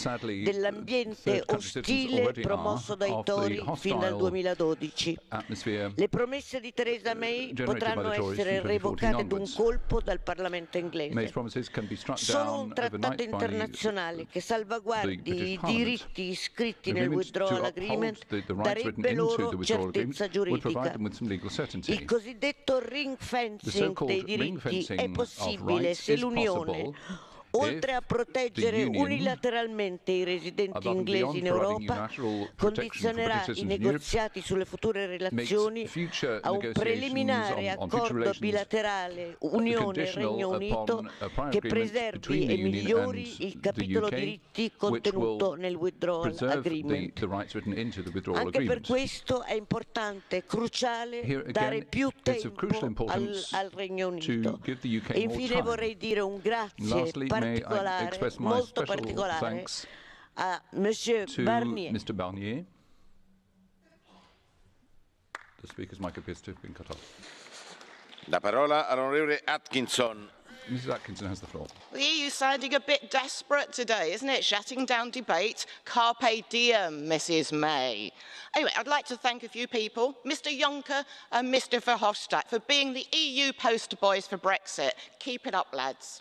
dell'ambiente ostile promosso dai Tory fin dal 2012. Le promesse di Theresa May potranno essere revocate d'un colpo dal Parlamento inglese. Solo un trattato internazionale che salvaguardi i diritti iscritti nel withdrawal agreement darebbe loro certezza giuridica. Il cosiddetto ring fencing dei diritti è possibile se l'Unione, oltre a proteggere unilateralmente i residenti inglesi in Europa, condizionerà i negoziati sulle future relazioni a un preliminare accordo bilaterale Unione-Regno Unito che preservi e migliori il capitolo diritti contenuto nel Withdrawal Agreement. Anche per questo è importante, cruciale, dare più tempo al Regno Unito. E infine vorrei dire un grazie particolare, molto particolare, a Monsieur Barnier. Mr. Barnier. The speaker's mic appears to have been cut off. La parola all'onorevole Atkinson. Mrs. Atkinson has the floor. The EU's sounding a bit desperate today, isn't it? Shutting down debate. Carpe diem, Mrs. May. Anyway, I'd like to thank a few people, Mr. Juncker and Mr. Verhofstadt, for being the EU poster boys for Brexit. Keep it up, lads.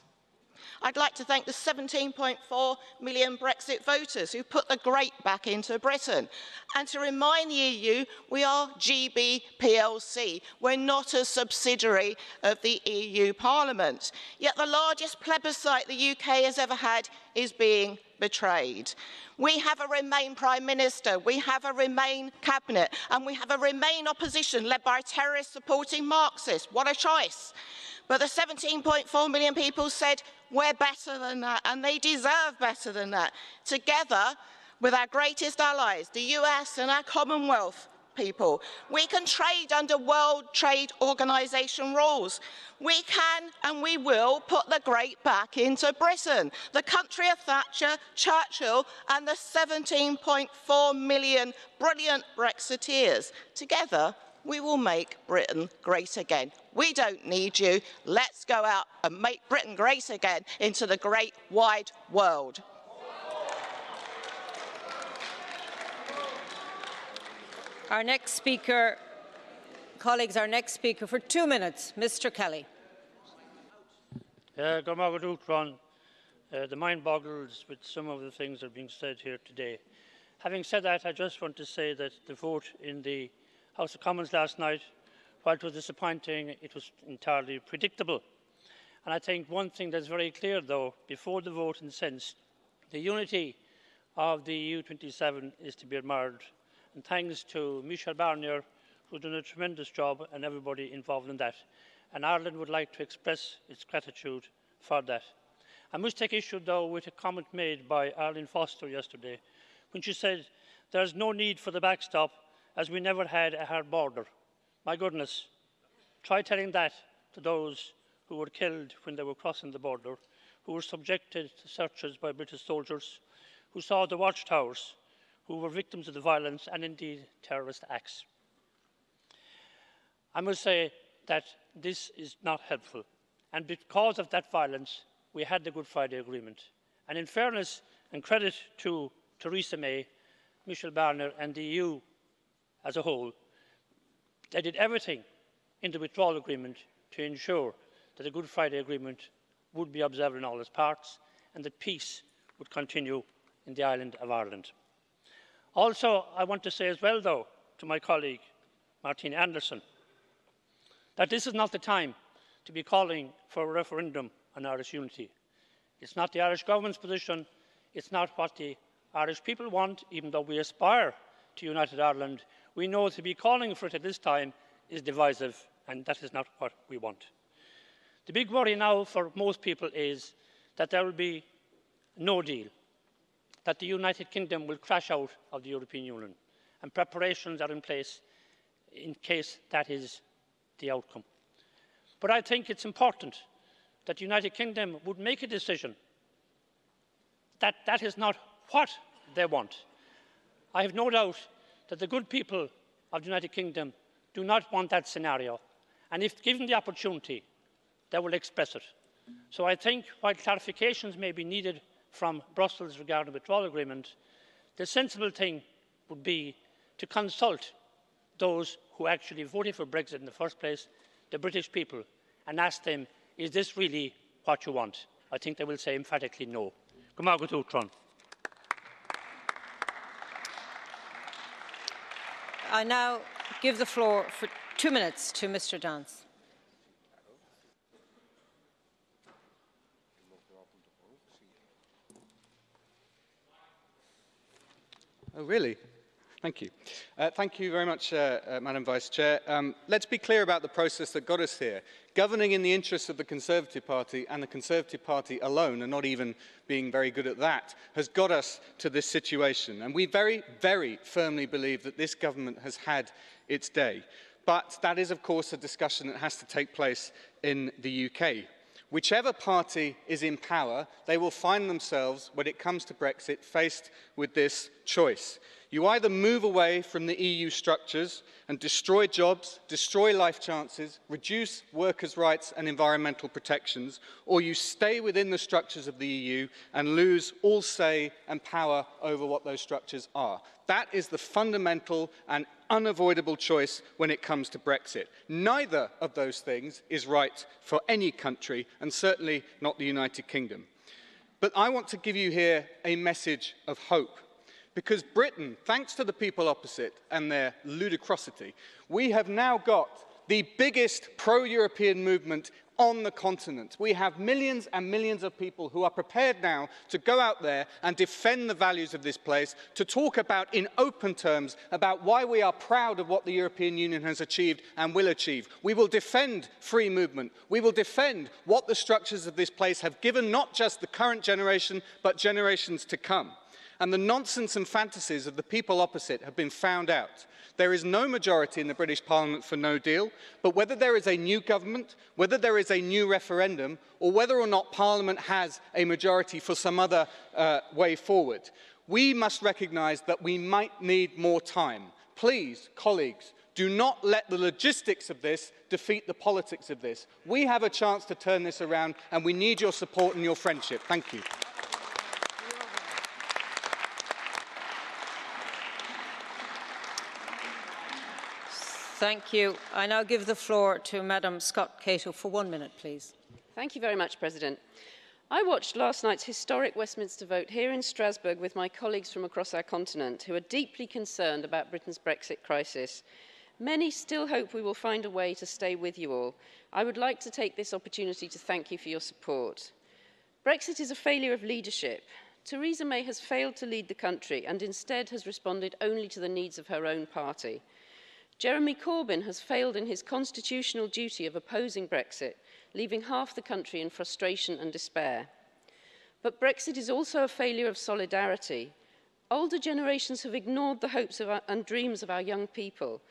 I'd like to thank the 17.4 million Brexit voters who put the great back into Britain. And to remind the EU, we are GB plc. We're not a subsidiary of the EU Parliament. Yet the largest plebiscite the UK has ever had is being betrayed. We have a Remain Prime Minister, we have a Remain Cabinet, and we have a Remain opposition led by a terrorist-supporting Marxist. What a choice. But the 17.4 million people said, we're better than that, and they deserve better than that. Together with our greatest allies, the US and our Commonwealth people, we can trade under World Trade Organization rules. We can and we will put the great back into Britain, the country of Thatcher, Churchill, and the 17.4 million brilliant Brexiteers. Together, we will make Britain great again. We don't need you. Let's go out and make Britain great again into the great wide world. Our next speaker, colleagues, our next speaker for 2 minutes, Mr. Kelly. The mind boggles with some of the things that are being said here today. Having said that, I just want to say that the vote in the House of Commons last night, while it was disappointing, it was entirely predictable. And I think one thing that's very clear, though, before the vote in the sense, the unity of the EU27 is to be admired. And thanks to Michel Barnier, who's done a tremendous job, and everybody involved in that. And Ireland would like to express its gratitude for that. I must take issue, though, with a comment made by Arlene Foster yesterday, when she said there's no need for the backstop as we never had a hard border. My goodness, try telling that to those who were killed when they were crossing the border, who were subjected to searches by British soldiers, who saw the watchtowers, who were victims of the violence and indeed terrorist acts. I must say that this is not helpful, and because of that violence we had the Good Friday Agreement. And in fairness and credit to Theresa May, Michel Barnier and the EU as a whole, they did everything in the withdrawal agreement to ensure that the Good Friday Agreement would be observed in all its parts and that peace would continue in the island of Ireland. Also, I want to say as well, though, to my colleague Martina Anderson, that this is not the time to be calling for a referendum on Irish unity. It's not the Irish government's position, it's not what the Irish people want, even though we aspire to united Ireland. We know to be calling for it at this time is divisive, and that is not what we want. The big worry now for most people is that there will be no deal, that the United Kingdom will crash out of the European Union, and preparations are in place in case that is the outcome. But I think it's important that the United Kingdom would make a decision that that is not what they want. I have no doubt that the good people of the United Kingdom do not want that scenario, and if given the opportunity, they will express it. So I think, while clarifications may be needed from Brussels regarding the withdrawal agreement, the sensible thing would be to consult those who actually voted for Brexit in the first place, the British people, and ask them, is this really what you want? I think they will say emphatically no. I now give the floor for 2 minutes to Mr. Dance. Oh, really? Thank you. Thank you very much, Madam Vice Chair. Let's be clear about the process that got us here. Governing in the interests of the Conservative Party and the Conservative Party alone, and not even being very good at that, has got us to this situation. And we very, very firmly believe that this government has had its day. But that is, of course, a discussion that has to take place in the UK. Whichever party is in power, they will find themselves, when it comes to Brexit, faced with this choice. You either move away from the EU structures and destroy jobs, destroy life chances, reduce workers' rights and environmental protections, or you stay within the structures of the EU and lose all say and power over what those structures are. That is the fundamental and unavoidable choice when it comes to Brexit. Neither of those things is right for any country, and certainly not the United Kingdom. But I want to give you here a message of hope. Because Britain, thanks to the people opposite and their ludicrosity, we have now got the biggest pro-European movement on the continent. We have millions and millions of people who are prepared now to go out there and defend the values of this place, to talk about in open terms about why we are proud of what the European Union has achieved and will achieve. We will defend free movement. We will defend what the structures of this place have given not just the current generation, but generations to come. And the nonsense and fantasies of the people opposite have been found out. There is no majority in the British Parliament for no deal, but whether there is a new government, whether there is a new referendum, or whether or not Parliament has a majority for some other way forward, we must recognise that we might need more time. Please, colleagues, do not let the logistics of this defeat the politics of this. We have a chance to turn this around, and we need your support and your friendship. Thank you. Thank you. I now give the floor to Madam Scott Cato for 1 minute, please. Thank you very much, President. I watched last night's historic Westminster vote here in Strasbourg with my colleagues from across our continent who are deeply concerned about Britain's Brexit crisis. Many still hope we will find a way to stay with you all. I would like to take this opportunity to thank you for your support. Brexit is a failure of leadership. Theresa May has failed to lead the country and instead has responded only to the needs of her own party. Jeremy Corbyn has failed in his constitutional duty of opposing Brexit, leaving half the country in frustration and despair. But Brexit is also a failure of solidarity. Older generations have ignored the hopes and dreams of our young people.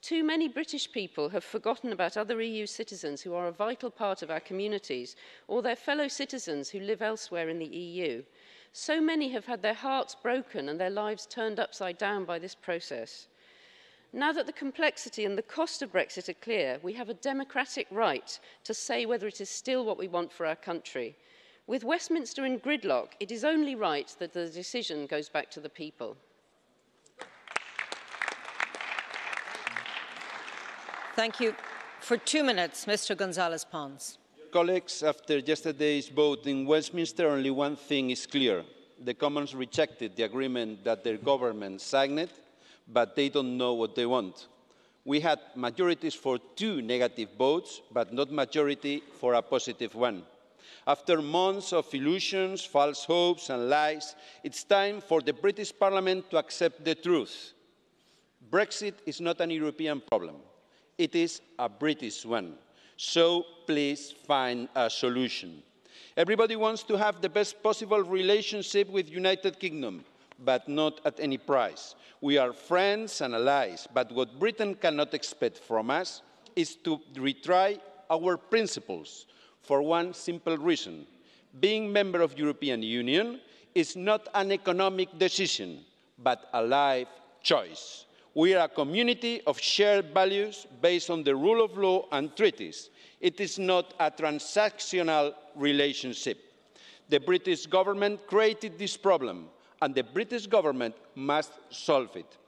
Too many British people have forgotten about other EU citizens who are a vital part of our communities, or their fellow citizens who live elsewhere in the EU. So many have had their hearts broken and their lives turned upside down by this process. Now that the complexity and the cost of Brexit are clear, we have a democratic right to say whether it is still what we want for our country. With Westminster in gridlock, it is only right that the decision goes back to the people. Thank you. For 2 minutes, Mr. González Pons. Colleagues, after yesterday's vote in Westminster, only one thing is clear. The Commons rejected the agreement that their government signed, but they don't know what they want. We had majorities for 2 negative votes, but not majority for a positive one. After months of illusions, false hopes and lies, it's time for the British Parliament to accept the truth. Brexit is not an European problem. It is a British one. So please find a solution. Everybody wants to have the best possible relationship with the United Kingdom, but not at any price. We are friends and allies, but what Britain cannot expect from us is to retry our principles for one simple reason. Being a member of the European Union is not an economic decision, but a life choice. We are a community of shared values based on the rule of law and treaties. It is not a transactional relationship. The British government created this problem, and the British government must solve it.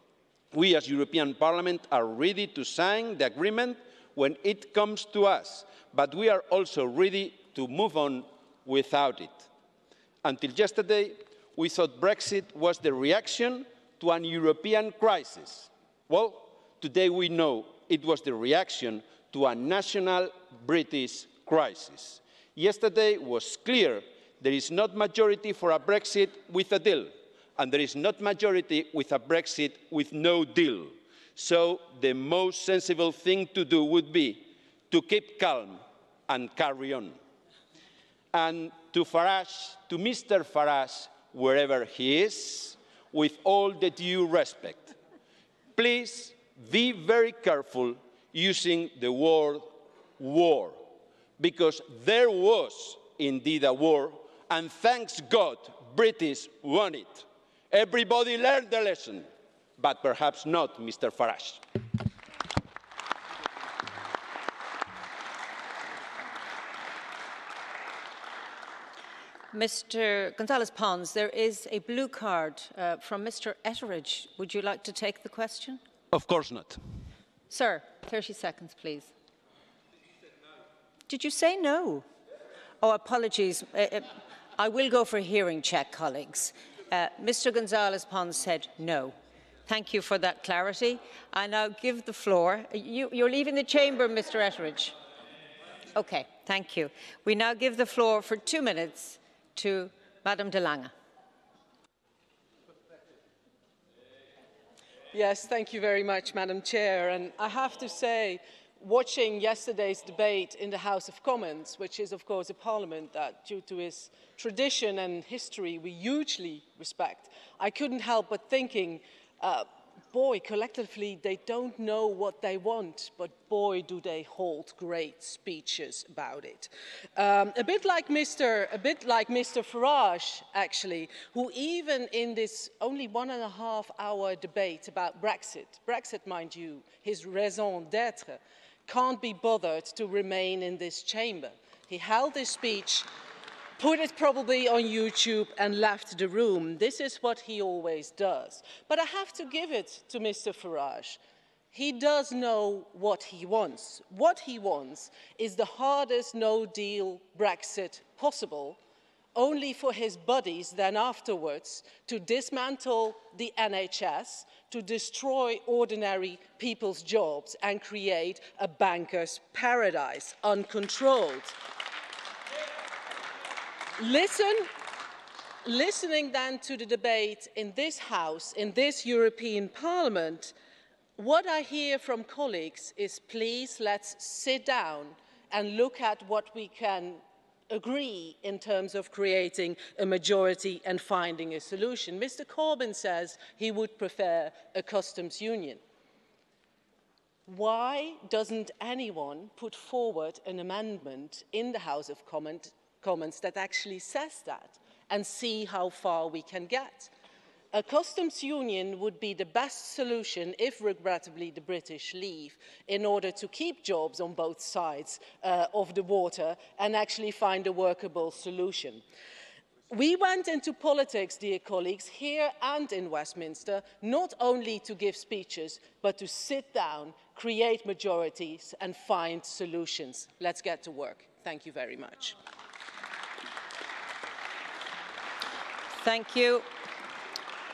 We as European Parliament are ready to sign the agreement when it comes to us, but we are also ready to move on without it. Until yesterday, we thought Brexit was the reaction to an European crisis. Well, today we know it was the reaction to a national British crisis. Yesterday was clear there is not majority for a Brexit with a deal, and there is not majority with a Brexit with no deal. So the most sensible thing to do would be to keep calm and carry on. And to Farage, to Mr. Farage, wherever he is, with all the due respect, please be very careful using the word war, because there was indeed a war, and thanks God, British won it. Everybody learned the lesson, but perhaps not Mr. Farage. Mr. Gonzalez-Pons, there is a blue card from Mr. Etheridge. Would you like to take the question? Of course not. Sir, 30 seconds, please. Did you say no? Oh, apologies. I will go for a hearing check, colleagues. Mr. Gonzalez-Pons said no. Thank you for that clarity. I now give the floor. You're leaving the chamber, Mr. Etheridge. OK, thank you. We now give the floor for 2 minutes to Madame de Lange. Yes, thank you very much, Madam Chair. And I have to say, watching yesterday's debate in the House of Commons, which is, of course, a parliament that, due to its tradition and history, we hugely respect, I couldn't help but thinking, boy, collectively, they don't know what they want, but boy, do they hold great speeches about it. A bit like Mr. Farage, actually, who even in this only 1.5-hour debate about Brexit, mind you, his raison d'être, can't be bothered to remain in this chamber. He held his speech, put it probably on YouTube and left the room. This is what he always does. But I have to give it to Mr. Farage. He does know what he wants. What he wants is the hardest no-deal Brexit possible, only for his buddies then afterwards to dismantle the NHS, to destroy ordinary people's jobs and create a banker's paradise, uncontrolled. Listening then to the debate in this House, in this European Parliament, what I hear from colleagues is, please, let's sit down and look at what we can agree in terms of creating a majority and finding a solution. Mr. Corbyn says he would prefer a customs union. Why doesn't anyone put forward an amendment in the House of Commons that actually says that, and see how far we can get? A customs union would be the best solution if, regrettably, the British leave, in order to keep jobs on both sides of the water and actually find a workable solution. We went into politics, dear colleagues, here and in Westminster, not only to give speeches, but to sit down, create majorities and find solutions. Let's get to work. Thank you very much. Thank you.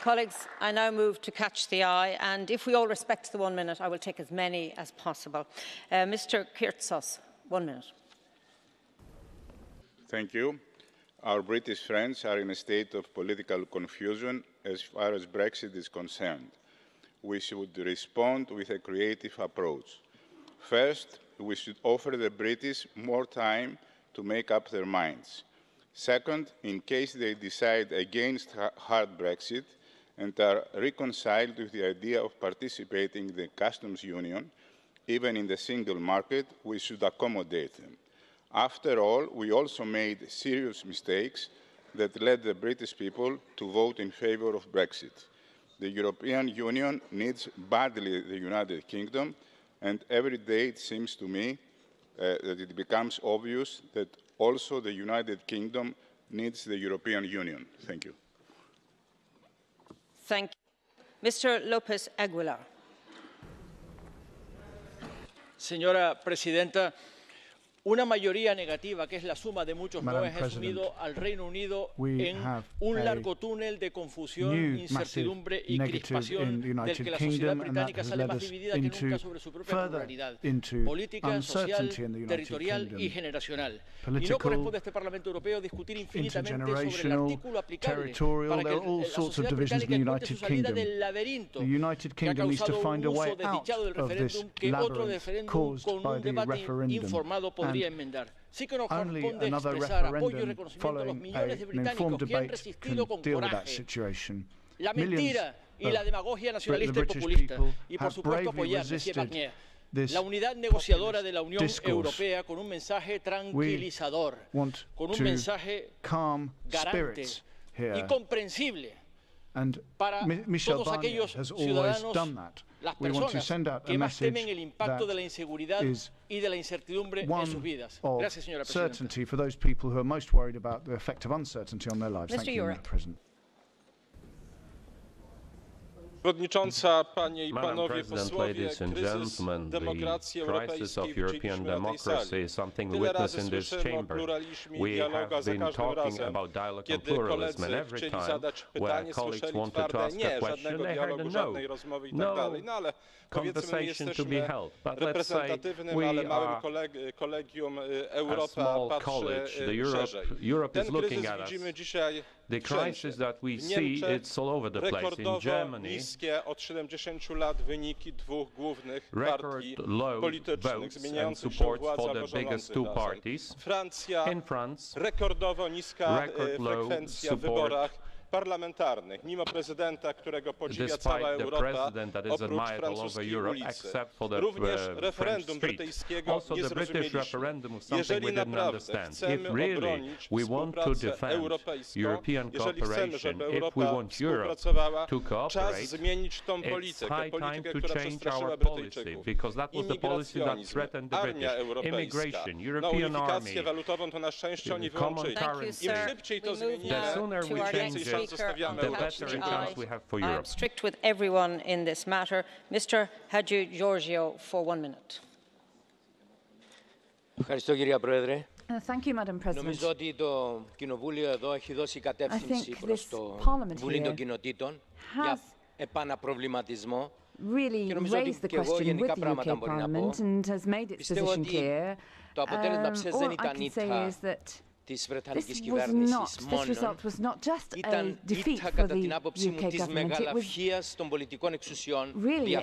Colleagues, I now move to catch the eye, and if we all respect the 1 minute, I will take as many as possible. Mr. Kyrtsos, 1 minute. Thank you. Our British friends are in a state of political confusion as far as Brexit is concerned. We should respond with a creative approach. First, we should offer the British more time to make up their minds. Second, in case they decide against hard Brexit and are reconciled with the idea of participating in the customs union, even in the single market, we should accommodate them. After all, we also made serious mistakes that led the British people to vote in favour of Brexit. The European Union needs badly the United Kingdom, and every day it seems to me that it becomes obvious that also the United Kingdom needs the European Union. Thank you. Thank you. Mr. López Aguilar. Señora Presidenta, una mayoría negativa, que es la suma de muchos noes, ha sumido al Reino Unido en un largo túnel de confusión, incertidumbre y crispación del que la sociedad británica sale más dividida que nunca sobre su propia pluralidad política, social, territorial y generacional. Y no corresponde a este Parlamento Europeo discutir infinitamente sobre el artículo aplicable para que la sociedad británica encuentre su salida del laberinto que ha causado un uso desdichado del referéndum que otro referéndum con un debate informado podría enmendar. Sí que nos corresponde expresar apoyo y reconocimiento a los millones de británicos que han resistido con coraje la mentira y la demagogia nacionalista y populista, y por supuesto apoyar, Monsieur Barnier, la unidad negociadora de la Unión Europea con un mensaje tranquilizador, con un mensaje garante y comprensible para todos aquellos ciudadanos, las personas que más temen el impacto de la inseguridad y de la incertidumbre en sus vidas. Gracias, señora presidenta. For those people who are most worried about the effect of uncertainty on their lives. Thank you, Madam President. Przewodnicząca, panie i panowie posłowie, kryzys demokracji europejskiej widzieliśmy na tej sali. Tyle razy słyszymy o pluralizmie i dialogu, a za każdym razem, kiedy koledzy chcieli zadać pytanie, słyszeli twarde nie, żadnego dialogu, żadnej rozmowy i tak dalej. No ale powiedzmy, my jesteśmy reprezentatywnym, ale małym kolegium. Europa patrzy szerzej. Ten kryzys widzimy dzisiaj The crisis that we see, it's all over the place. In Germany, niskie od 70 lat wyniki dwóch głównych partii politycznych zmieniających się władzy albo rządzących razem. Francja, rekordowo niska frekwencja w wyborach parlamentarnych, mimo prezydenta, którego podziwia cała Europa, oprócz francuskiej ulicy. Również referendum brytyjskiego nie zrozumieliśmy. Jeżeli naprawdę chcemy obronić współpracę europejską, jeżeli chcemy, żeby Europa współpracowała, czas zmienić tą politykę, która przestraszyła Brytyjczyków. Imigracjonizm, armia europejska, no unifikację walutową to na szczęście oni wyłączyli. Im szybciej to zmienimy, tym więcej szans zostawiamy Europie. I am strict with everyone in this matter. Mr. Hadji Georgiou for 1 minute. Thank you, Madam President. Νομίζω ότι το Κοινοβούλιο εδώ έχει δώσει κατεύθυνση προς το Βουλή των Κοινοτήτων για επαναπροβληματισμό. Really raised the question with the UK Parliament and has made its position clear. All I can say is that this result was not just a defeat for the UK government, it was really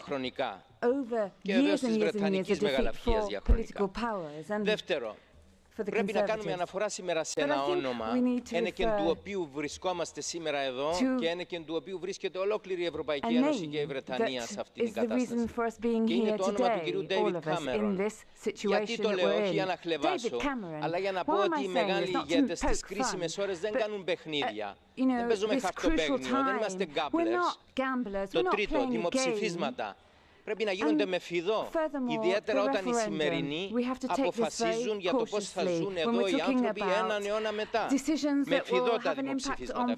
over years and years and years a defeat for political powers. And πρέπει να κάνουμε αναφορά σήμερα σε ένα όνομα, ένεκεν του οποίου βρισκόμαστε σήμερα εδώ και ένεκεν του οποίου βρίσκεται ολόκληρη η Ευρωπαϊκή Ένωση και η Βρετανία σε αυτήν την κατάσταση. Και είναι το όνομα του κυρίου David Cameron. Γιατί το λέω, όχι για να χλεβάσω, αλλά για να πω ότι οι μεγάλοι ηγέτες στις κρίσιμες ώρες δεν κάνουν παιχνίδια. Δεν παίζουμε χαρτοπέγνιο, δεν είμαστε γκάμπλερς. Το τρίτο, δημοψηφίσματα. Πρέπει να γίνονται με φιδό, ιδιαίτερα όταν οι σημερινοί αποφασίζουν για το πώς θα ζουν εδώ οι άνθρωποι έναν αιώνα μετά. Με φιδό τα δημοψηφίσματα.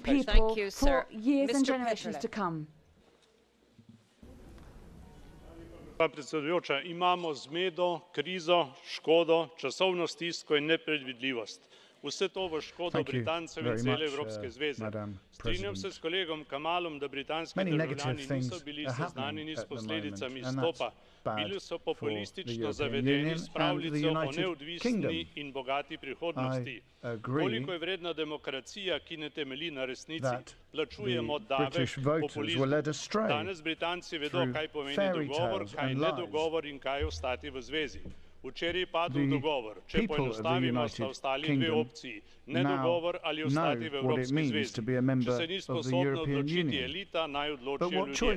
Gospa predsedujoča, imamo zmedo, krizo, škodo, časovno stisko in nepredvidljivost. Vse to v škodo Britancev in cele Evropske zveze. Strinjam se s kolegom Kamalom, da britanski državljani niso bili seznanjeni s posledicami izstopa. Bili so populistično zavedeni s pravljico o neodvisni in bogati prihodnosti. Koliko je vredna demokracija, ki ne temelji na resnici? Plačujemo davek populizmu. Danes Britanci vedo, kaj pomeni dogovor, kaj ne dogovor in kaj ostati v zvezi. Včeraj je padel dogovor, če poenostavimo, sta ostali dve opciji, ne dogovor ali ostati v Evropski zvezi. Če se ni sposobna odločiti elita, naj odločijo ljudje.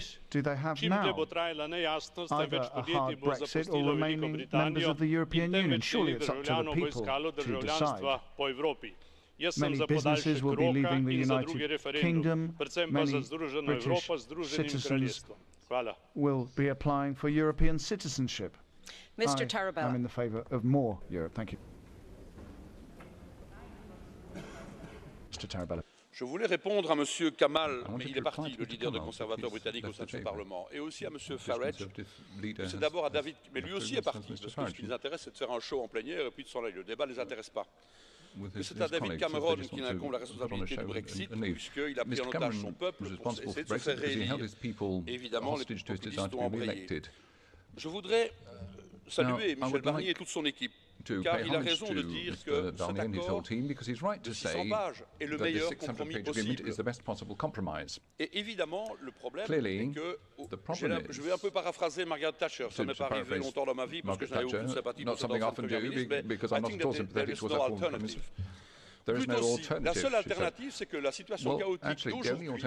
Čim dlje bo trajala nejasnost, da več podjetij bo zapustilo Veliko Britanijo in tem več državljanov bo iskalo državljanstva po Evropi. Jaz sem za podaljšek roka in za drugi referendum, predvsem pa za Združeno Evropo z Združenim kraljestvom. Hvala. Mr. Tarabella. I'm in the favour of more Europe. Thank you. Mr. Tarabella. Je voulais répondre à M. Kamal, mais il est parti, le leader des conservateurs britanniques au sein de ce Parlement, et aussi à M. Farage. C'est d'abord à David, mais lui aussi est parti, parce que ce qui les intéresse, c'est de faire un show en plénière et puis de s'en aller. Le débat ne les intéresse pas. C'est à David Cameron qu'il incombe la responsabilité du Brexit, puisqu'il a pris en otage son peuple pour essayer de se faire réélire. Et évidemment, les populistes ont embrayé. Je voudrais saluer Michel Barnier et toute son équipe, car il a raison de dire que cet accord de 600 pages est le meilleur compromis possible. Et évidemment, le problème est que, je vais un peu paraphraser Margaret Thatcher, ça m'est pas arrivé longtemps dans ma vie parce que je n'avais aucune sympathie pour cette ancienne première ministre, mais I think that there is no alternative. Plutôt si, la seule alternative, c'est que la situation chaotique d'aujourd'hui, on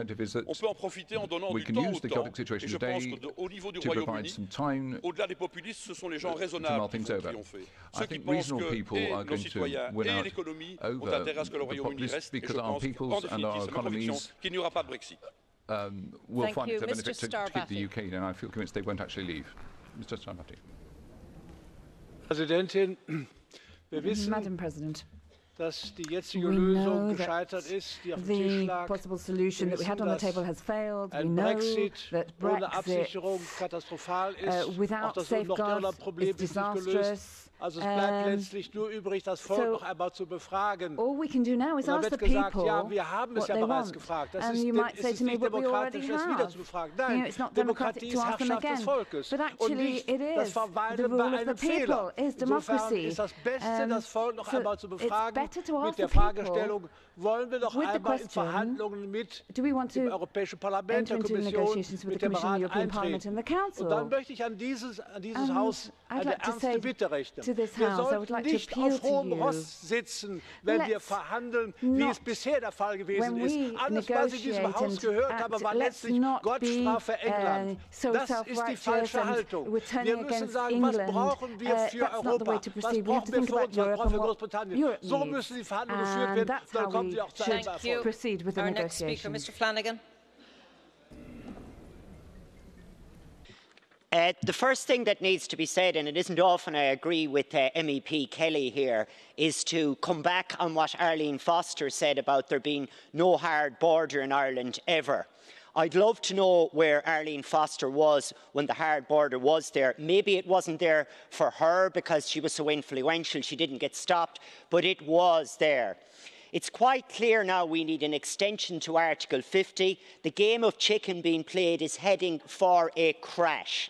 peut en profiter en donnant du temps au temps. Et je pense qu'au niveau du Royaume-Uni, au-delà des populistes, ce sont les gens raisonnables qui vont triompher. Ceux qui pensent que et nos citoyens et l'économie ont intérêt à ce que le Royaume-Uni reste. Et je pense qu'en définitive, c'est ma conviction qu'il n'y aura pas de Brexit. Will find it a benefit to keep the UK, and I feel convinced they won't actually leave. Mr. Starbatti. Präsidentin, wir wissen, Madam President, dass die jetzige Lösung gescheitert ist, die auf dem Tisch lag. Possible solution that we had on the table has failed. We know that ohne Absicherung katastrophal ist. Auch das Nordirland-Problem ist nicht gelöst. Also es bleibt letztlich nur übrig, das Volk noch einmal zu befragen. All we can do now is ask the people ja, wir haben es ja bereits gefragt. Das ist nicht demokratisch, es wieder zu befragen. Nein, Demokratie ist Herrschaft des Volkes und nicht das Verweilen bei einem Fehler. Insofern ist das Beste, das Volk noch einmal zu befragen mit der Fragestellung, wollen wir noch einmal in Verhandlungen mit dem Europäischen Parlament, der Kommission, mit dem Rat eintreten. Und dann möchte ich an dieses Haus eine ernste Bitte richten. Wir sollten nicht auf hohem Ross sitzen, wenn wir verhandeln, wie es bisher der Fall gewesen ist. Alles, was ich in diesem Haus gehört habe, war letztlich Gott strafe England. Das ist die falsche Haltung. Wir müssen sagen, was brauchen wir für Europa? Was brauchen wir für uns? Was brauchen wir für Großbritannien? So müssen die Verhandlungen geführt werden. Dann kommen sie auch zu einem Erfolg. Proceed with the negotiations. Next speaker, Mr. Flanagan. The first thing that needs to be said, and it isn't often I agree with MEP Kelly here, is to come back on what Arlene Foster said about there being no hard border in Ireland ever. I'd love to know where Arlene Foster was when the hard border was there. Maybe it wasn't there for her because she was so influential, she didn't get stopped, but it was there. It's quite clear now we need an extension to Article 50. The game of chicken being played is heading for a crash.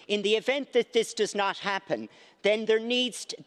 In the event that this does not happen, then the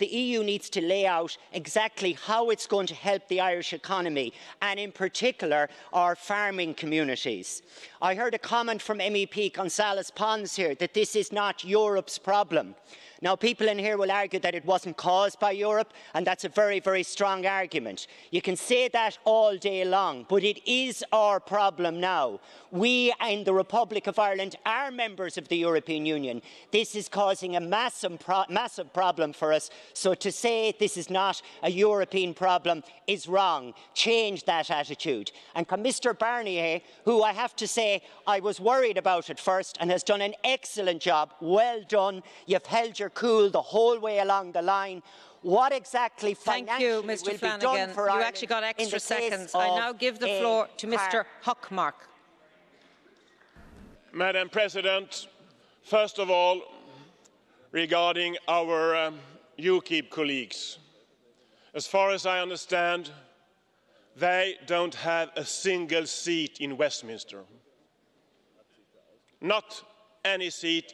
EU needs to lay out exactly how it's going to help the Irish economy and in particular our farming communities. I heard a comment from MEP González Pons here that this is not Europe's problem. Now, people in here will argue that it wasn't caused by Europe, and that's a very, very strong argument. You can say that all day long, but it is our problem now. We in the Republic of Ireland are members of the European Union. This is causing a massive problem for us. So to say this is not a European problem is wrong. Change that attitude. And Mr. Barnier, who I have to say I was worried about at first and has done an excellent job, well done. You've held your cool the whole way along the line. What exactly financially will be done for Ireland? You actually got extra seconds. I now give the floor to Mr. Hökmark. Madam President, first of all, regarding our UKIP colleagues, as far as I understand, they don't have a single seat in Westminster. Not any seat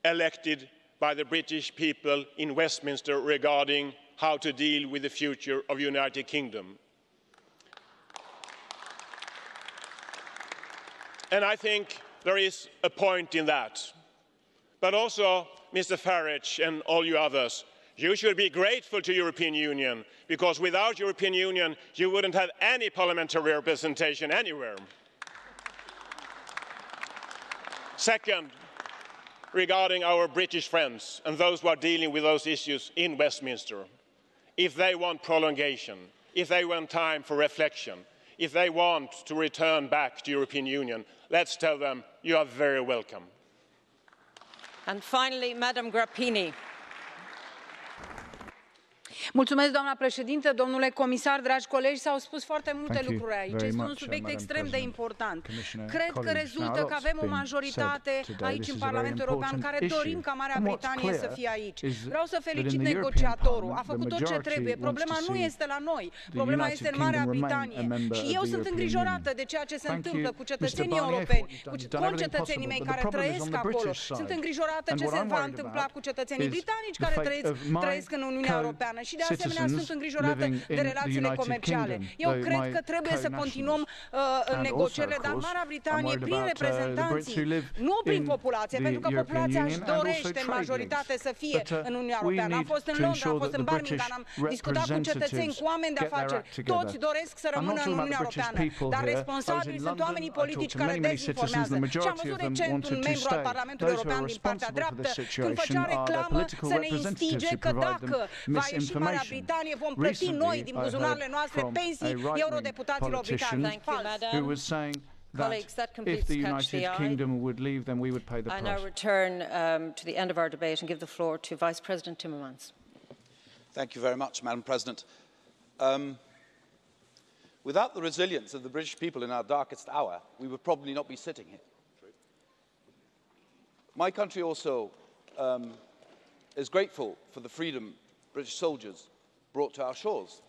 elected by the British people in Westminster regarding how to deal with the future of the United Kingdom. And I think there is a point in that. But also, Mr. Farage and all you others, you should be grateful to the European Union, because without the European Union, you wouldn't have any parliamentary representation anywhere. Second, regarding our British friends and those who are dealing with those issues in Westminster, if they want prolongation, if they want time for reflection, if they want to return back to the European Union, let's tell them you are very welcome. And finally, Madam Grappini. Mulțumesc, doamna președintă, domnule comisar, dragi colegi, s-au spus foarte multe lucruri aici. Este un subiect extrem de important. Cred că rezultă că avem o majoritate aici în Parlamentul European care dorim ca Marea Britanie să fie aici. Vreau să felicit negociatorul, a făcut tot ce trebuie. Problema nu este la noi, problema este în Marea Britanie. Și eu sunt îngrijorată de ceea ce se întâmplă cu cetățenii europeni, cu concetățenii mei care trăiesc acolo. Sunt îngrijorată ce se va întâmpla cu cetățenii britanici care trăiesc în Uniunea Europeană. Și de asemenea sunt îngrijorată de relațiile comerciale. Eu cred că trebuie să continuăm negocierile, dar Marea Britanie, prin reprezentanții, nu prin populație, pentru că populația își dorește în majoritate să fie în Uniunea Europeană. Am fost în Londra, am fost în Birmingham, am discutat cu cetățeni, cu oameni de afaceri. Toți doresc să rămână în Uniunea Europeană, dar responsabili sunt oamenii politici care dezinformează. Și am văzut recent un membru al Parlamentului European din partea dreaptă când făcea reclamă să ne instige că dacă va ieși Marea Britanie, vom plăti noi din buzunarele noastre pensii eurodeputaților britanici. Colleagues, that completes the United Kingdom would leave, then we would pay the price. I now return to the end of our debate and give the floor to Vice President Timmermans. Thank you very much, Madam President. Without the resilience of the British people in our darkest hour, we would probably not be sitting here. My country also is grateful for the freedom British soldiers brought to our shores.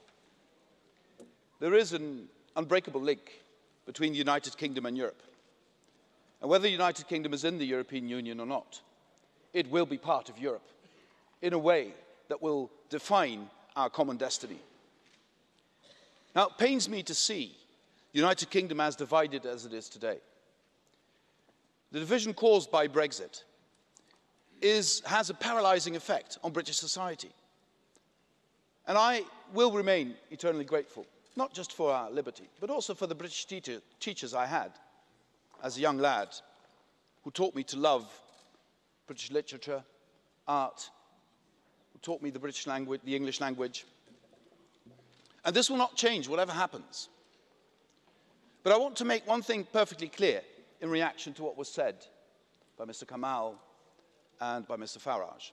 There is an unbreakable link between the United Kingdom and Europe. And whether the United Kingdom is in the European Union or not, it will be part of Europe in a way that will define our common destiny. Now, it pains me to see the United Kingdom as divided as it is today. The division caused by Brexit has a paralysing effect on British society. And I will remain eternally grateful, not just for our liberty, but also for the British teachers I had as a young lad who taught me to love British literature, art, who taught me the British language, the English language. And this will not change whatever happens. But I want to make one thing perfectly clear in reaction to what was said by Mr. Kamal and by Mr. Farage.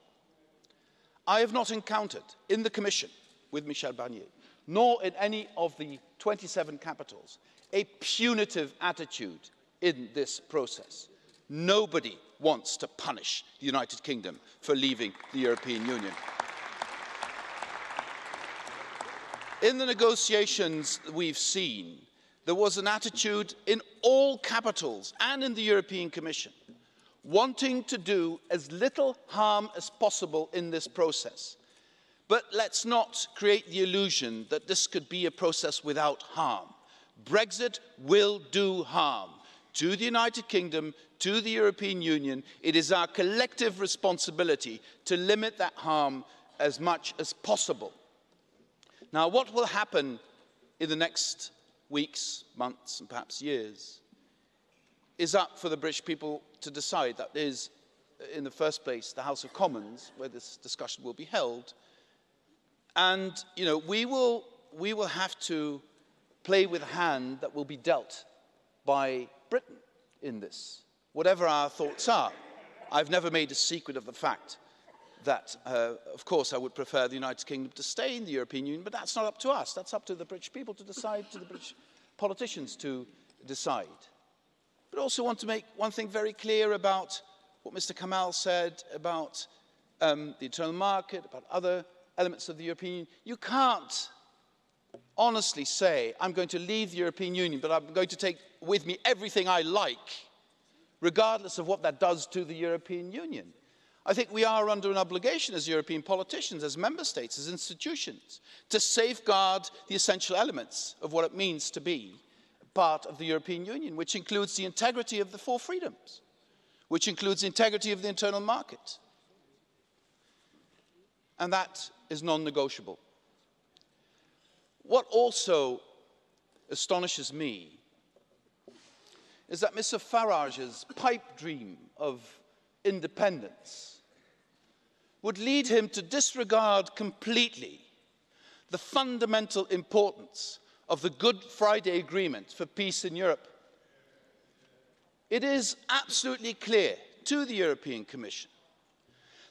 I have not encountered in the Commission with Michel Barnier, nor in any of the 27 capitals, a punitive attitude in this process. Nobody wants to punish the United Kingdom for leaving the European Union. In the negotiations we've seen, there was an attitude in all capitals and in the European Commission wanting to do as little harm as possible in this process. But let's not create the illusion that this could be a process without harm. Brexit will do harm to the United Kingdom, to the European Union. It is our collective responsibility to limit that harm as much as possible. Now, what will happen in the next weeks, months, and perhaps years is up for the British people to decide. That is, in the first place, the House of Commons, where this discussion will be held. And, you know, we will have to play with a hand that will be dealt by Britain in this, whatever our thoughts are. I've never made a secret of the fact that, of course, I would prefer the United Kingdom to stay in the European Union, but that's not up to us. That's up to the British people to decide, to the British politicians to decide. But I also want to make one thing very clear about what Mr. Kamal said about the internal market, about other elements of the European Union. You can't honestly say, I'm going to leave the European Union, but I'm going to take with me everything I like, regardless of what that does to the European Union. I think we are under an obligation as European politicians, as member states, as institutions, to safeguard the essential elements of what it means to be part of the European Union, which includes the integrity of the four freedoms, which includes the integrity of the internal market. And that is non-negotiable. What also astonishes me is that Mr. Farage's pipe dream of independence would lead him to disregard completely the fundamental importance of the Good Friday Agreement for peace in Europe. It is absolutely clear to the European Commission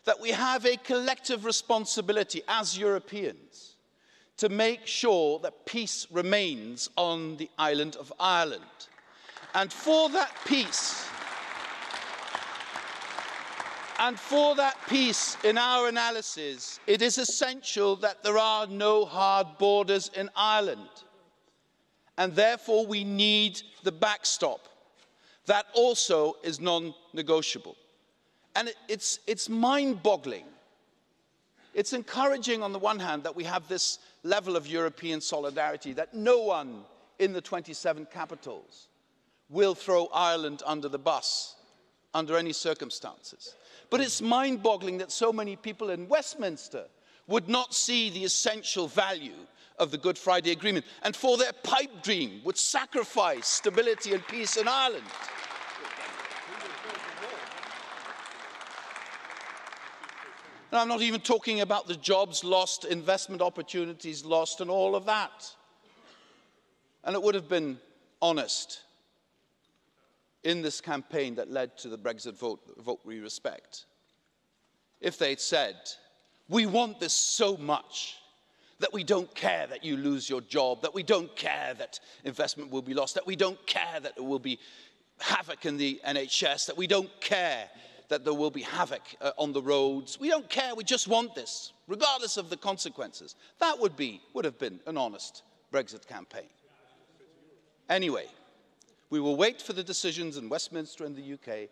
that we have a collective responsibility as Europeans to make sure that peace remains on the island of Ireland. And for that peace, in our analysis, it is essential that there are no hard borders in Ireland. And therefore, we need the backstop. That also is non-negotiable. And it's mind-boggling. It's encouraging, on the one hand, that we have this level of European solidarity, that no one in the 27 capitals will throw Ireland under the bus under any circumstances. But it's mind-boggling that so many people in Westminster would not see the essential value of the Good Friday Agreement, and for their pipe dream would sacrifice stability and peace in Ireland. And I'm not even talking about the jobs lost, investment opportunities lost, and all of that. And it would have been honest in this campaign that led to the Brexit vote, the vote we respect, if they'd said, we want this so much that we don't care that you lose your job, that we don't care that investment will be lost, that we don't care that there will be havoc in the NHS, that we don't care that there will be havoc on the roads. We don't care, we just want this, regardless of the consequences. That would have been an honest Brexit campaign. Anyway, we will wait for the decisions in Westminster and the UK.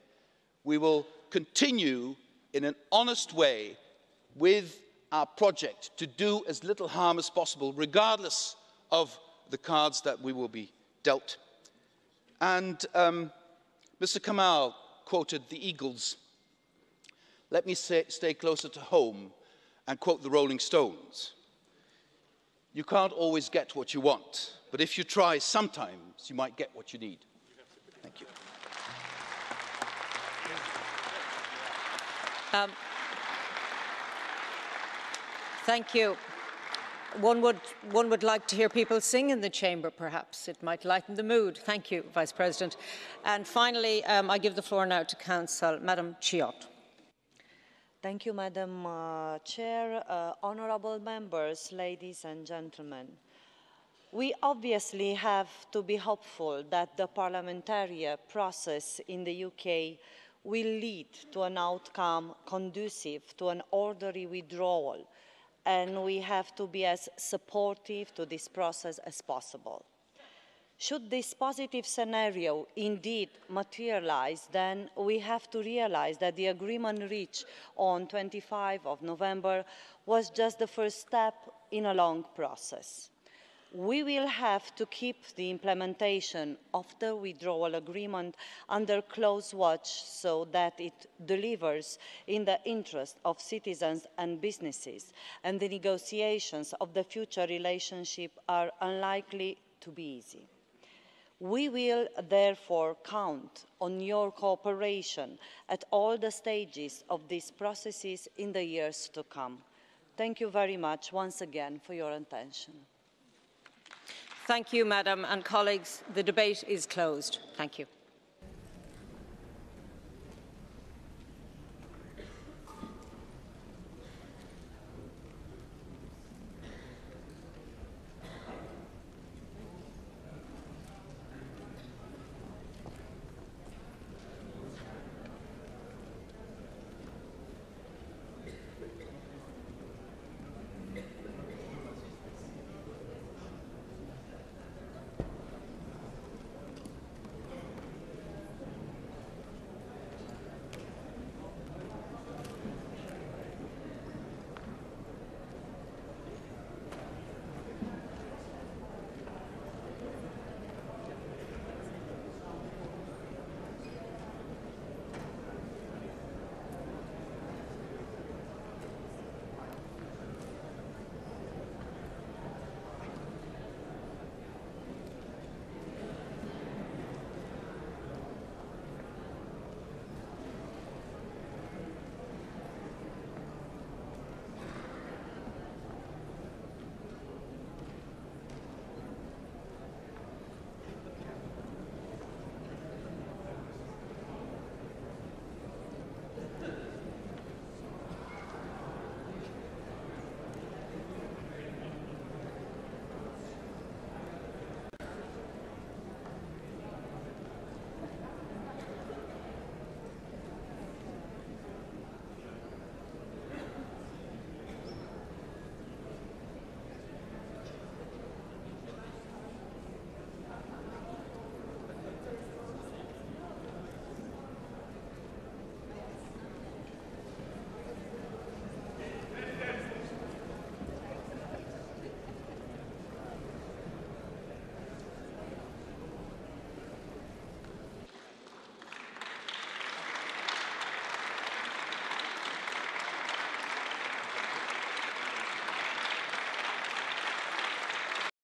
We will continue in an honest way with our project to do as little harm as possible, regardless of the cards that we will be dealt. And Mr. Kamal quoted the Eagles. Let me stay closer to home and quote the Rolling Stones. You can't always get what you want, but if you try, sometimes you might get what you need. Thank you. Thank you. One would like to hear people sing in the chamber, perhaps. It might lighten the mood. Thank you, Vice President. And finally, I give the floor now to Council. Madam Chiot. Thank you, Madam Chair. Honourable members, ladies and gentlemen. We obviously have to be hopeful that the parliamentary process in the UK will lead to an outcome conducive to an orderly withdrawal, and we have to be as supportive to this process as possible. Should this positive scenario indeed materialize, then we have to realize that the agreement reached on 25 of November was just the first step in a long process. We will have to keep the implementation of the withdrawal agreement under close watch so that it delivers in the interest of citizens and businesses, and the negotiations of the future relationship are unlikely to be easy. We will therefore count on your cooperation at all the stages of these processes in the years to come. Thank you very much once again for your attention. Thank you, Madam, and colleagues. The debate is closed. Thank you.